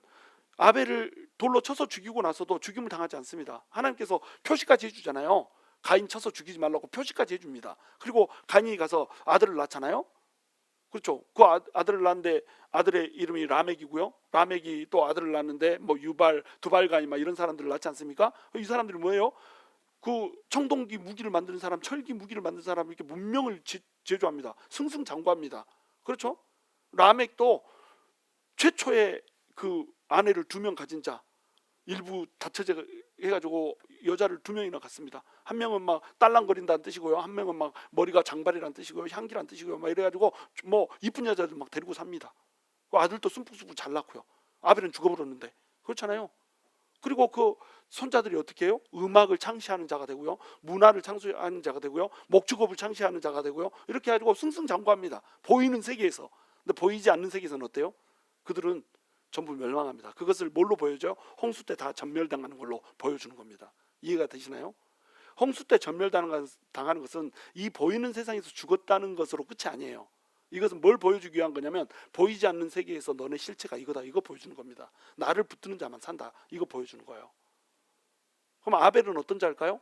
아벨을 돌로 쳐서 죽이고 나서도 죽임을 당하지 않습니다. 하나님께서 표시까지 해주잖아요. 가인 쳐서 죽이지 말라고 표시까지 해줍니다. 그리고 가인이 가서 아들을 낳잖아요. 그렇죠? 그 아들을 낳는데 아들의 이름이 라멕이고요, 라멕이 또 아들을 낳는데 유발, 두발가인 이런 사람들을 낳지 않습니까? 이 사람들이 뭐예요? 그 청동기 무기를 만드는 사람, 철기 무기를 만드는 사람, 이렇게 문명을 제조합니다. 승승장구합니다. 그렇죠? 라멕도 최초의 그 아내를 2명 가진 자, 일부 다처제 해가지고 여자를 2명이나 갖습니다. 한 명은 막 딸랑거린다는 뜻이고요, 한 명은 막 머리가 장발이라는 뜻이고요, 향기라는 뜻이고요, 막 이래가지고 이쁜 여자들 막 데리고 삽니다. 그 아들도 숨푹숨푹 잘 낳고요. 아벨은 죽어버렸는데, 그렇잖아요. 그리고 그 손자들이 어떻게 해요? 음악을 창시하는 자가 되고요, 문화를 창시하는 자가 되고요, 목축업을 창시하는 자가 되고요, 이렇게 해가지고 승승장구합니다. 보이는 세계에서. 근데 보이지 않는 세계에서는 어때요? 그들은 전부 멸망합니다. 그것을 뭘로 보여줘요? 홍수 때 다 전멸당하는 걸로 보여주는 겁니다. 이해가 되시나요? 홍수 때 전멸당하는 것은 이 보이는 세상에서 죽었다는 것으로 끝이 아니에요. 이것은 뭘 보여주기 위한 거냐면, 보이지 않는 세계에서 너네 실체가 이거다, 이거 보여주는 겁니다. 나를 붙드는 자만 산다, 이거 보여주는 거예요. 그럼 아벨은 어떤 자일까요?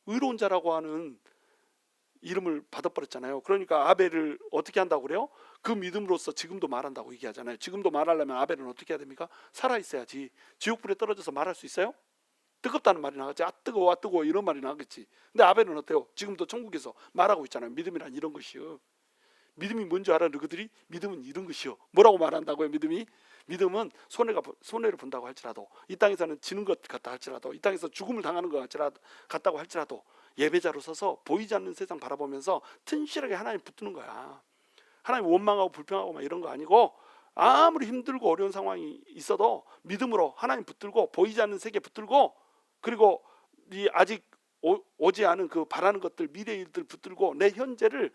의로운 자라고 하는 이름을 받아버렸잖아요. 그러니까 아벨을 어떻게 한다고 그래요? 그 믿음으로써 지금도 말한다고 얘기하잖아요. 지금도 말하려면 아벨은 어떻게 해야 됩니까? 살아있어야지. 지옥불에 떨어져서 말할 수 있어요? 뜨겁다는 말이 나겠지. 아 뜨거워, 아 뜨거워, 이런 말이 나겠지. 근데 아벨은 어때요? 지금도 천국에서 말하고 있잖아요. 믿음이란 이런 것이요. 믿음이 뭔지 알아? 너희들이? 믿음은 이런 것이요. 뭐라고 말한다고요? 믿음은 손해를 본다고 할지라도, 이 땅에서는 지는 것 같다 할지라도, 이 땅에서 죽음을 당하는 것 같다고 할지라도 예배자로 서서 보이지 않는 세상 바라보면서 튼실하게 하나님 붙드는 거야. 하나님 원망하고 불평하고 막 이런 거 아니고, 아무리 힘들고 어려운 상황이 있어도 믿음으로 하나님 붙들고, 보이지 않는 세계 붙들고, 그리고 이 아직 오지 않은 그 바라는 것들, 미래의 일들 붙들고 내 현재를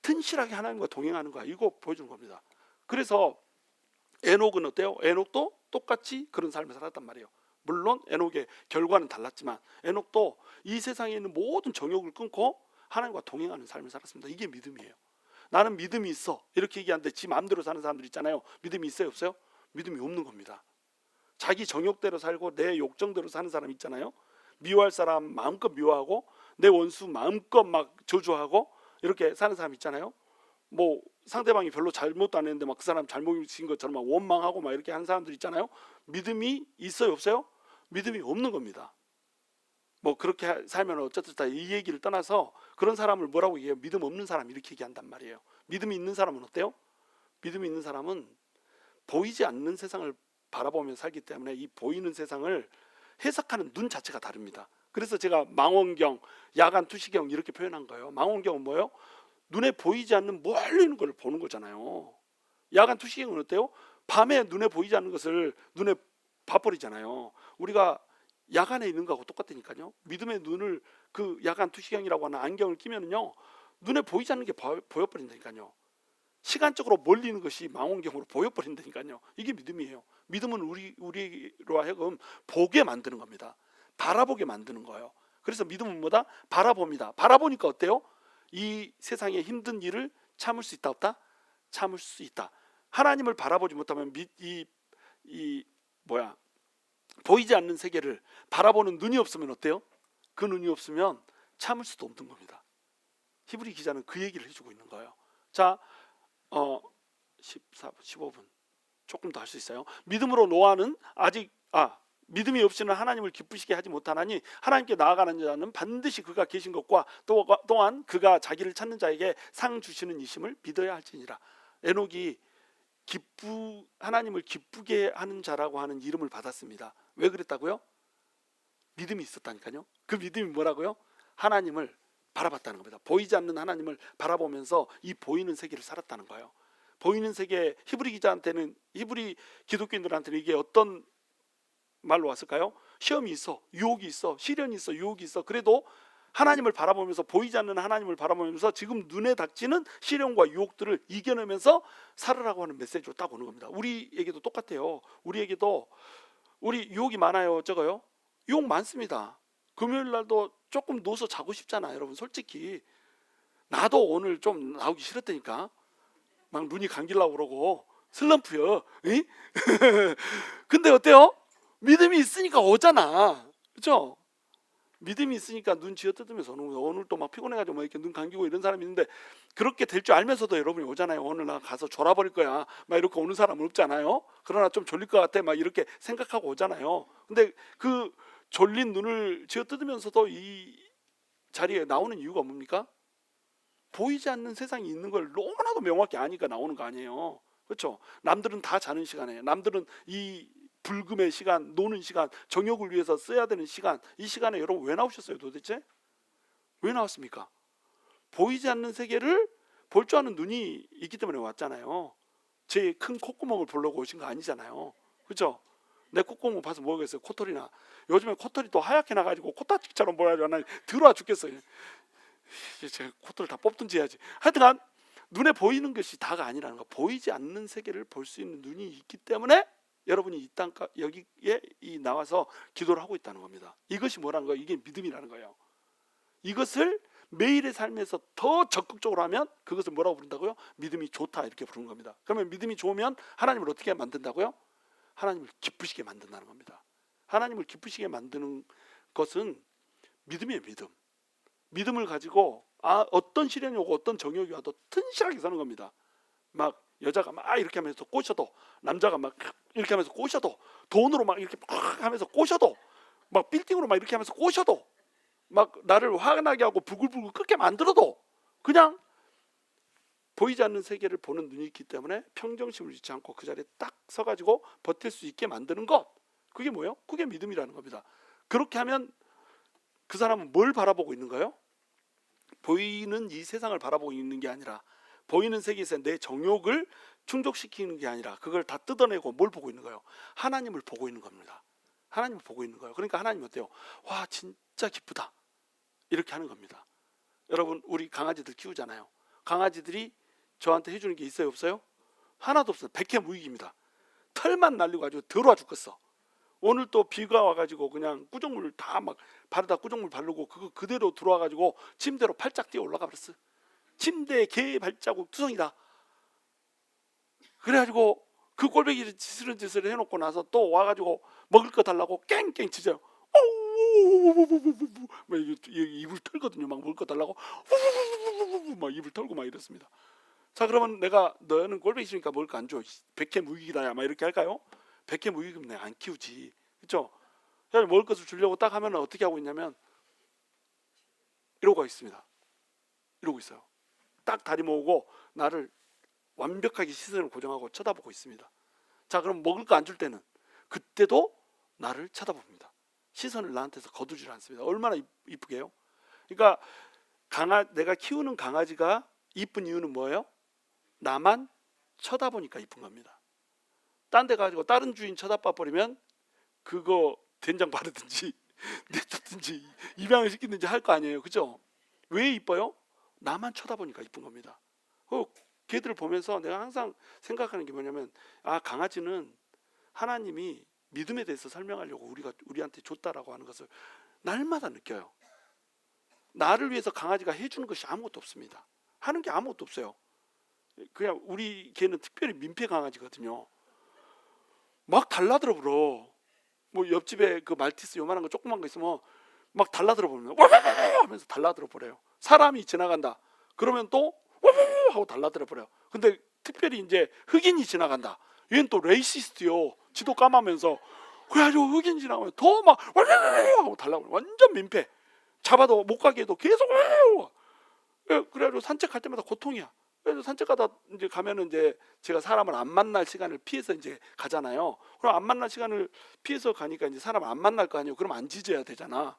튼실하게 하나님과 동행하는 거야. 이거 보여주는 겁니다. 그래서 에녹은 어때요? 에녹도 똑같이 그런 삶을 살았단 말이에요. 물론 에녹의 결과는 달랐지만 에녹도 이 세상에 있는 모든 정욕을 끊고 하나님과 동행하는 삶을 살았습니다. 이게 믿음이에요. 나는 믿음이 있어 이렇게 얘기하는데 지 마음대로 사는 사람들 있잖아요. 믿음이 있어요, 없어요? 믿음이 없는 겁니다. 자기 정욕대로 살고 내 욕정대로 사는 사람 있잖아요. 미워할 사람 마음껏 미워하고 내 원수 마음껏 막 저주하고 이렇게 사는 사람 있잖아요. 뭐 상대방이 별로 잘못도 안 했는데 막 그 사람 잘못인 것처럼 막 원망하고 막 이렇게 하는 사람들 있잖아요. 믿음이 있어요, 없어요? 믿음이 없는 겁니다. 뭐 그렇게 살면 어쩌다 이 얘기를 떠나서 그런 사람을 뭐라고 얘기해요? 믿음 없는 사람 이렇게 얘기한단 말이에요. 믿음이 있는 사람은 어때요? 믿음이 있는 사람은 보이지 않는 세상을 바라보며 살기 때문에 이 보이는 세상을 해석하는 눈 자체가 다릅니다. 그래서 제가 망원경, 야간 투시경 이렇게 표현한 거예요. 망원경은 뭐예요? 눈에 보이지 않는 멀리 있는 걸 보는 거잖아요. 야간 투시경은 어때요? 밤에 눈에 보이지 않는 것을 눈에 봐버리잖아요. 우리가 야간에 있는 거하고 똑같다니까요. 믿음의 눈을 그 야간 투시경이라고 하는 안경을 끼면요 눈에 보이지 않는 게 보여버린다니까요. 시간적으로 멀리 있는 것이 망원경으로 보여버린다니까요. 이게 믿음이에요. 믿음은 우리로 하여금 보게 만드는 겁니다. 바라보게 만드는 거예요. 그래서 믿음은 뭐다? 바라봅니다. 바라보니까 어때요? 이 세상의 힘든 일을 참을 수 있다 없다? 참을 수 있다. 하나님을 바라보지 못하면 보이지 않는 세계를 바라보는 눈이 없으면 어때요? 그 눈이 없으면 참을 수도 없는 겁니다. 히브리 기자는 그 얘기를 해주고 있는 거예요. 자, 14분, 15분 조금 더 할 수 있어요. 믿음으로 노아는 믿음이 없이는 하나님을 기쁘시게 하지 못하나니 하나님께 나아가는 자는 반드시 그가 계신 것과 또한 그가 자기를 찾는 자에게 상 주시는 이심을 믿어야 할지니라. 에녹이 하나님을 기쁘게 하는 자라고 하는 이름을 받았습니다. 왜 그랬다고요? 믿음이 있었다니까요. 그 믿음이 뭐라고요? 하나님을 바라봤다는 겁니다. 보이지 않는 하나님을 바라보면서 이 보이는 세계를 살았다는 거예요. 보이는 세계, 히브리 기독교인들한테는 이게 어떤 말로 왔을까요? 시험이 있어, 유혹이 있어, 시련이 있어, 유혹이 있어. 그래도 하나님을 바라보면서, 보이지 않는 하나님을 바라보면서 지금 눈에 닥치는 시련과 유혹들을 이겨내면서 살으라고 하는 메시지로 딱 오는 겁니다. 우리에게도 똑같아요. 우리 유혹이 많아요, 적어요? 유혹 많습니다. 금요일 날도 조금 누워서 자고 싶잖아, 여러분. 솔직히 나도 오늘 좀 나오기 싫었다니까. 막 눈이 감기려고 그러고 슬럼프요. 근데 어때요? 믿음이 있으니까 오잖아, 그렇죠? 믿음이 있으니까 눈 쥐어뜯으면서 오는 거예요. 오늘 또 막 피곤해가지고 막 이렇게 눈 감기고 이런 사람이 있는데 그렇게 될 줄 알면서도 여러분이 오잖아요. 오늘 나 가서 졸아버릴 거야 막 이렇게 오는 사람은 없잖아요. 그러나 좀 졸릴 것 같아 막 이렇게 생각하고 오잖아요. 근데 그 졸린 눈을 쥐어뜯으면서도 이 자리에 나오는 이유가 뭡니까? 보이지 않는 세상이 있는 걸 너무나도 명확히 아니까 나오는 거 아니에요. 그렇죠? 남들은 다 자는 시간에, 남들은 이 불금의 시간, 노는 시간, 정욕을 위해서 써야 되는 시간, 이 시간에 여러분 왜 나오셨어요 도대체? 왜 나왔습니까? 보이지 않는 세계를 볼 줄 아는 눈이 있기 때문에 왔잖아요. 제 큰 콧구멍을 보려고 오신 거 아니잖아요. 그렇죠? 내 콧구멍 봐서 뭐겠어요? 코털이나. 요즘에 코털이 또 하얗게 나가지고 코타치처럼 보여가지고 나 들어와 죽겠어요. 제 코털을 다 뽑든지 해야지. 하여튼간 눈에 보이는 것이 다가 아니라는 거. 보이지 않는 세계를 볼 수 있는 눈이 있기 때문에 여러분이 이 땅 여기에 나와서 기도를 하고 있다는 겁니다. 이것이 뭐라는 거예요? 이게 믿음이라는 거예요. 이것을 매일의 삶에서 더 적극적으로 하면 그것을 뭐라고 부른다고요? 믿음이 좋다 이렇게 부르는 겁니다. 그러면 믿음이 좋으면 하나님을 어떻게 만든다고요? 하나님을 기쁘시게 만든다는 겁니다. 하나님을 기쁘시게 만드는 것은 믿음이에요. 믿음을 가지고 어떤 시련이 오고 어떤 정욕이 와도 튼실하게 사는 겁니다. 막 여자가 막 이렇게 하면서 꼬셔도, 남자가 막 이렇게 하면서 꼬셔도, 돈으로 막 이렇게 막 하면서 꼬셔도, 막 빌딩으로 막 이렇게 하면서 꼬셔도, 막 나를 화나게 하고 부글부글 끓게 만들어도 그냥 보이지 않는 세계를 보는 눈이 있기 때문에 평정심을 잃지 않고 그 자리에 딱 서가지고 버틸 수 있게 만드는 것, 그게 뭐예요? 그게 믿음이라는 겁니다. 그렇게 하면 그 사람은 뭘 바라보고 있는 거예요? 보이는 이 세상을 바라보고 있는 게 아니라, 보이는 세계에서 내 정욕을 충족시키는 게 아니라 그걸 다 뜯어내고 뭘 보고 있는 거예요? 하나님을 보고 있는 겁니다. 하나님을 보고 있는 거예요. 그러니까 하나님 어때요? 와 진짜 기쁘다. 이렇게 하는 겁니다. 여러분 우리 강아지들 키우잖아요. 강아지들이 저한테 해주는 게 있어요 없어요? 하나도 없어요. 백해무익입니다. 털만 날리고 아주 더러워 죽겠어. 오늘 또 비가 와가지고 그냥 꾸정물 다 막 발에다 꾸정물 바르고 그거 그대로 들어와가지고 침대로 팔짝 뛰어 올라가 버렸어. 침대에 개 발자국 투성이다. 그래가지고 그 꼴배기 짓을 해놓고 나서 또 와가지고 먹을 거 달라고 깽깽 짖어요. 막 입을 털거든요. 막 먹을 거 달라고 막 입을 털고 막 이렇습니다. 자 그러면 내가 너는 꼴배기 싫으니까 먹을 거 안 줘. 백해무익이다. 막 이렇게 할까요? 백해무익이면 내가 안 키우지. 그렇죠? 먹을 것을 주려고 딱 하면 어떻게 하고 있냐면 이러고 있습니다. 이러고 있어요. 딱 다리 모으고 나를 완벽하게 시선을 고정하고 쳐다보고 있습니다. 자 그럼 먹을 거 안 줄 때는 그때도 나를 쳐다봅니다. 시선을 나한테서 거두질 않습니다. 얼마나 이쁘게요? 그러니까 내가 키우는 강아지가 이쁜 이유는 뭐예요? 나만 쳐다보니까 이쁜 겁니다. 딴 데 가지고 다른 주인 쳐다봐 버리면 그거 된장 바르든지 내쫓든지 입양을 시키든지 할 거 아니에요. 그죠? 왜 이뻐요? 나만 쳐다보니까 이쁜 겁니다. 걔들을 보면서 내가 항상 생각하는 게 뭐냐면 강아지는 하나님이 믿음에 대해서 설명하려고 우리한테 줬다라고 하는 것을 날마다 느껴요. 나를 위해서 강아지가 해주는 것이 아무것도 없습니다. 하는 게 아무것도 없어요. 그냥 우리 개는 특별히 민폐 강아지거든요. 막 달라들어 불어. 뭐 옆집에 그 말티스 요만한 거 조그만 거 있으면 막 달라들어 버려요. 하면서 달라들어 버려요. 사람이 지나간다. 그러면 또 하고 달라들어 버려요. 근데 특별히 이제 흑인이 지나간다. 얘는 또 레이시스트요. 지도 까마면서 그래가지고 흑인 지나가면 더 막 하고 달라버려. 완전 민폐. 잡아도 못 가게 해도 계속 그래가지고 산책할 때마다 고통이야. 그래서 산책하다 이제 가면은 이제 제가 사람을 안 만날 시간을 피해서 이제 가잖아요. 그럼 안 만날 시간을 피해서 가니까 이제 사람을 안 만날 거 아니에요. 그럼 안 짖어야 되잖아.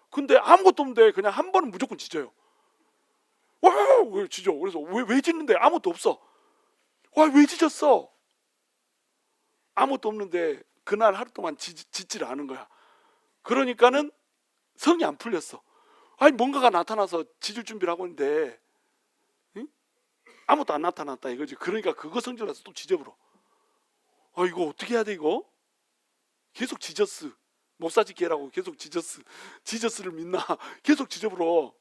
근데 아무것도 없는데 그냥 한 번은 무조건 짖어요. 왜 짖어? 그래서 왜 짖는데 아무것도 없어. 왜 짖었어? 아무것도 없는데 그날 하루 동안 짖지를 않은 거야. 그러니까는 성이 안 풀렸어. 뭔가가 나타나서 짖을 준비를 하고 있는데 아무것도 안 나타났다 이거지. 그러니까 그거 성질나서 또 짖어버려. 이거 어떻게 해야 돼 이거? 계속 짖었어. 몹사짓기라고 계속 짖었어. 짖었어를 믿나? 계속 짖어버려.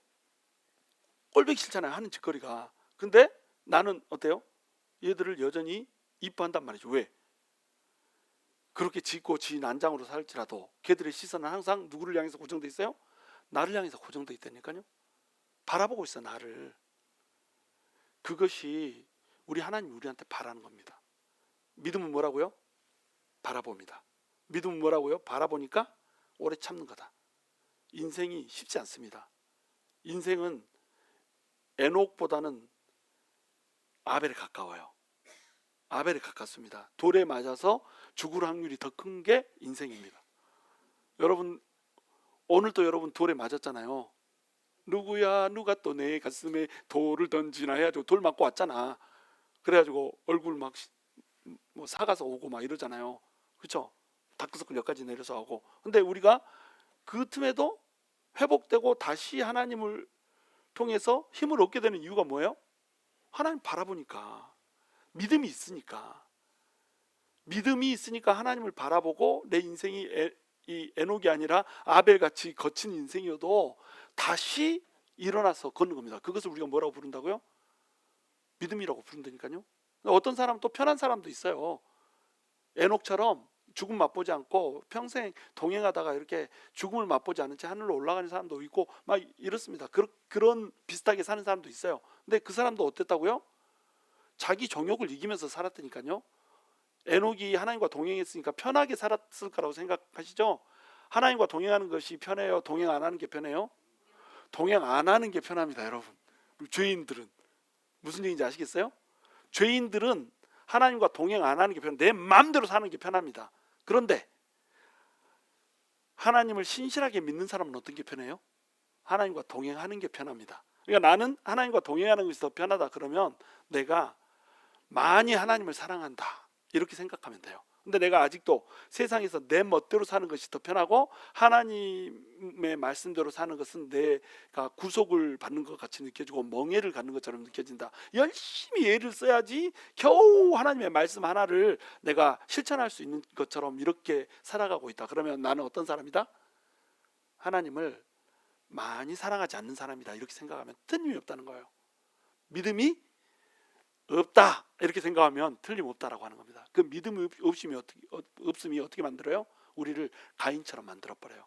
꼴보기 싫잖아요. 하는 짓거리가. 근데 나는 어때요? 얘들을 여전히 이뻐한단 말이죠. 왜? 그렇게 짖고 지 난장으로 살지라도 걔들의 시선은 항상 누구를 향해서 고정돼 있어요? 나를 향해서 고정돼 있다니까요. 바라보고 있어 나를. 그것이 우리 하나님이 우리한테 바라는 겁니다. 믿음은 뭐라고요? 바라봅니다. 믿음은 뭐라고요? 바라보니까 오래 참는 거다. 인생이 쉽지 않습니다. 인생은 에녹보다는 아벨에 가까워요. 아벨에 가깝습니다. 돌에 맞아서 죽을 확률이 더 큰 게 인생입니다. 여러분 오늘도 여러분 돌에 맞았잖아요. 누구야 누가 또 내 가슴에 돌을 던지나 해가지고 돌 맞고 왔잖아. 그래가지고 얼굴 막 뭐 사가서 오고 막 이러잖아요. 그렇죠? 다크서클 여기까지 내려서 하고. 근데 우리가 그 틈에도 회복되고 다시 하나님을 통해서 힘을 얻게 되는 이유가 뭐예요? 하나님 바라보니까. 믿음이 있으니까. 믿음이 있으니까 하나님을 바라보고 내 인생이 이 에녹이 아니라 아벨같이 거친 인생이어도 다시 일어나서 걷는 겁니다. 그것을 우리가 뭐라고 부른다고요? 믿음이라고 부른다니까요. 어떤 사람은 또 편한 사람도 있어요. 에녹처럼 죽음 맛보지 않고 평생 동행하다가 이렇게 죽음을 맛보지 않은 채 하늘로 올라가는 사람도 있고 막 이렇습니다. 그런 비슷하게 사는 사람도 있어요. 근데 그 사람도 어땠다고요? 자기 정욕을 이기면서 살았다니까요. 에녹이 하나님과 동행했으니까 편하게 살았을 거라고 생각하시죠? 하나님과 동행하는 것이 편해요? 동행 안 하는 게 편해요? 동행 안 하는 게 편합니다, 여러분. 죄인들은 무슨 얘기인지 아시겠어요? 죄인들은 하나님과 동행 안 하는 게 내 마음대로 사는 게 편합니다. 그런데 하나님을 신실하게 믿는 사람은 어떤 게 편해요? 하나님과 동행하는 게 편합니다. 그러니까 나는 하나님과 동행하는 것이 더 편하다 그러면 내가 많이 하나님을 사랑한다 이렇게 생각하면 돼요. 근데 내가 아직도 세상에서 내 멋대로 사는 것이 더 편하고 하나님의 말씀대로 사는 것은 내가 구속을 받는 것 같이 느껴지고 멍에를 갖는 것처럼 느껴진다. 열심히 애를 써야지 겨우 하나님의 말씀 하나를 내가 실천할 수 있는 것처럼 이렇게 살아가고 있다. 그러면 나는 어떤 사람이다? 하나님을 많이 사랑하지 않는 사람이다. 이렇게 생각하면 틀림이 없다는 거예요. 믿음이 없다 이렇게 생각하면 틀림없다라고 하는 겁니다. 그 믿음이 없음이 어떻게 만들어요? 우리를 가인처럼 만들어버려요.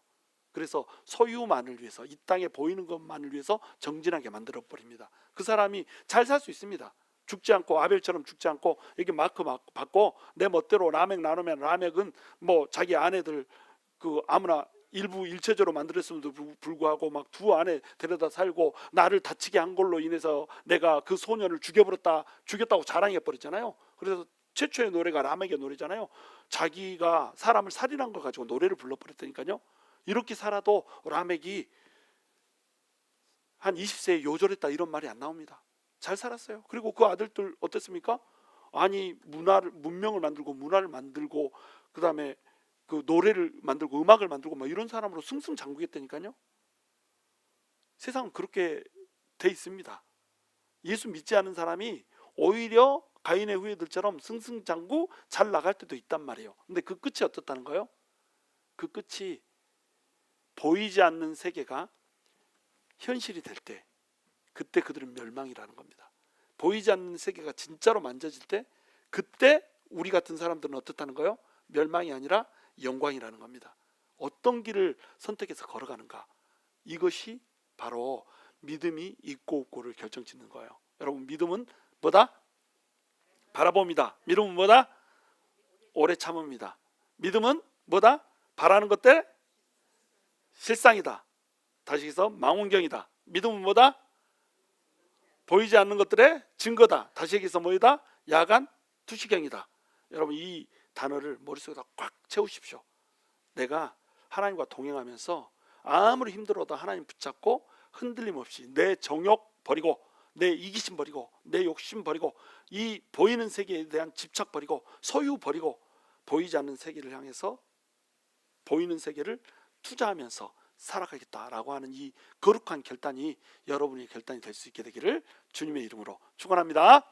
그래서 소유만을 위해서, 이 땅에 보이는 것만을 위해서 정진하게 만들어버립니다. 그 사람이 잘 살 수 있습니다. 죽지 않고, 아벨처럼 죽지 않고 이렇게 마크 받고 내 멋대로 라멕 나누면 라멕은 뭐 자기 아내들 그 아무나 일부 일체적으로 만들었음에도 불구하고 막 두 아내 데려다 살고 나를 다치게 한 걸로 인해서 내가 그 소년을 죽였다고 자랑해 버렸잖아요. 그래서 최초의 노래가 라멕의 노래잖아요. 자기가 사람을 살인한 걸 가지고 노래를 불러버렸다니까요. 이렇게 살아도 라멕이 한 20세에 요절했다 이런 말이 안 나옵니다. 잘 살았어요. 그리고 그 아들들 어땠습니까? 아니 문명을 만들고 문화를 만들고 그 다음에 그 노래를 만들고 음악을 만들고 막 이런 사람으로 승승장구했다니까요. 세상은 그렇게 돼 있습니다. 예수 믿지 않은 사람이 오히려 가인의 후예들처럼 승승장구 잘 나갈 때도 있단 말이에요. 근데 그 끝이 어떻다는 거예요? 그 끝이 보이지 않는 세계가 현실이 될 때, 그때 그들은 멸망이라는 겁니다. 보이지 않는 세계가 진짜로 만져질 때, 그때 우리 같은 사람들은 어떻다는 거예요? 멸망이 아니라 영광이라는 겁니다. 어떤 길을 선택해서 걸어가는가, 이것이 바로 믿음이 있고 없고를 결정짓는 거예요. 여러분, 믿음은 뭐다? 바라봅니다. 믿음은 뭐다? 오래 참습니다. 믿음은 뭐다? 바라는 것들 실상이다. 다시 해서 망원경이다. 믿음은 뭐다? 보이지 않는 것들의 증거다. 다시 얘기해서 뭐이다? 야간 투시경이다. 여러분, 이 단어를 머릿속에다 꽉 채우십시오. 내가 하나님과 동행하면서 아무리 힘들어도 하나님 붙잡고 흔들림 없이 내 정욕 버리고, 내 이기심 버리고, 내 욕심 버리고, 이 보이는 세계에 대한 집착 버리고, 소유 버리고, 보이지 않는 세계를 향해서 보이는 세계를 투자하면서 살아가겠다라고 하는 이 거룩한 결단이 여러분의 결단이 될 수 있게 되기를 주님의 이름으로 축원합니다.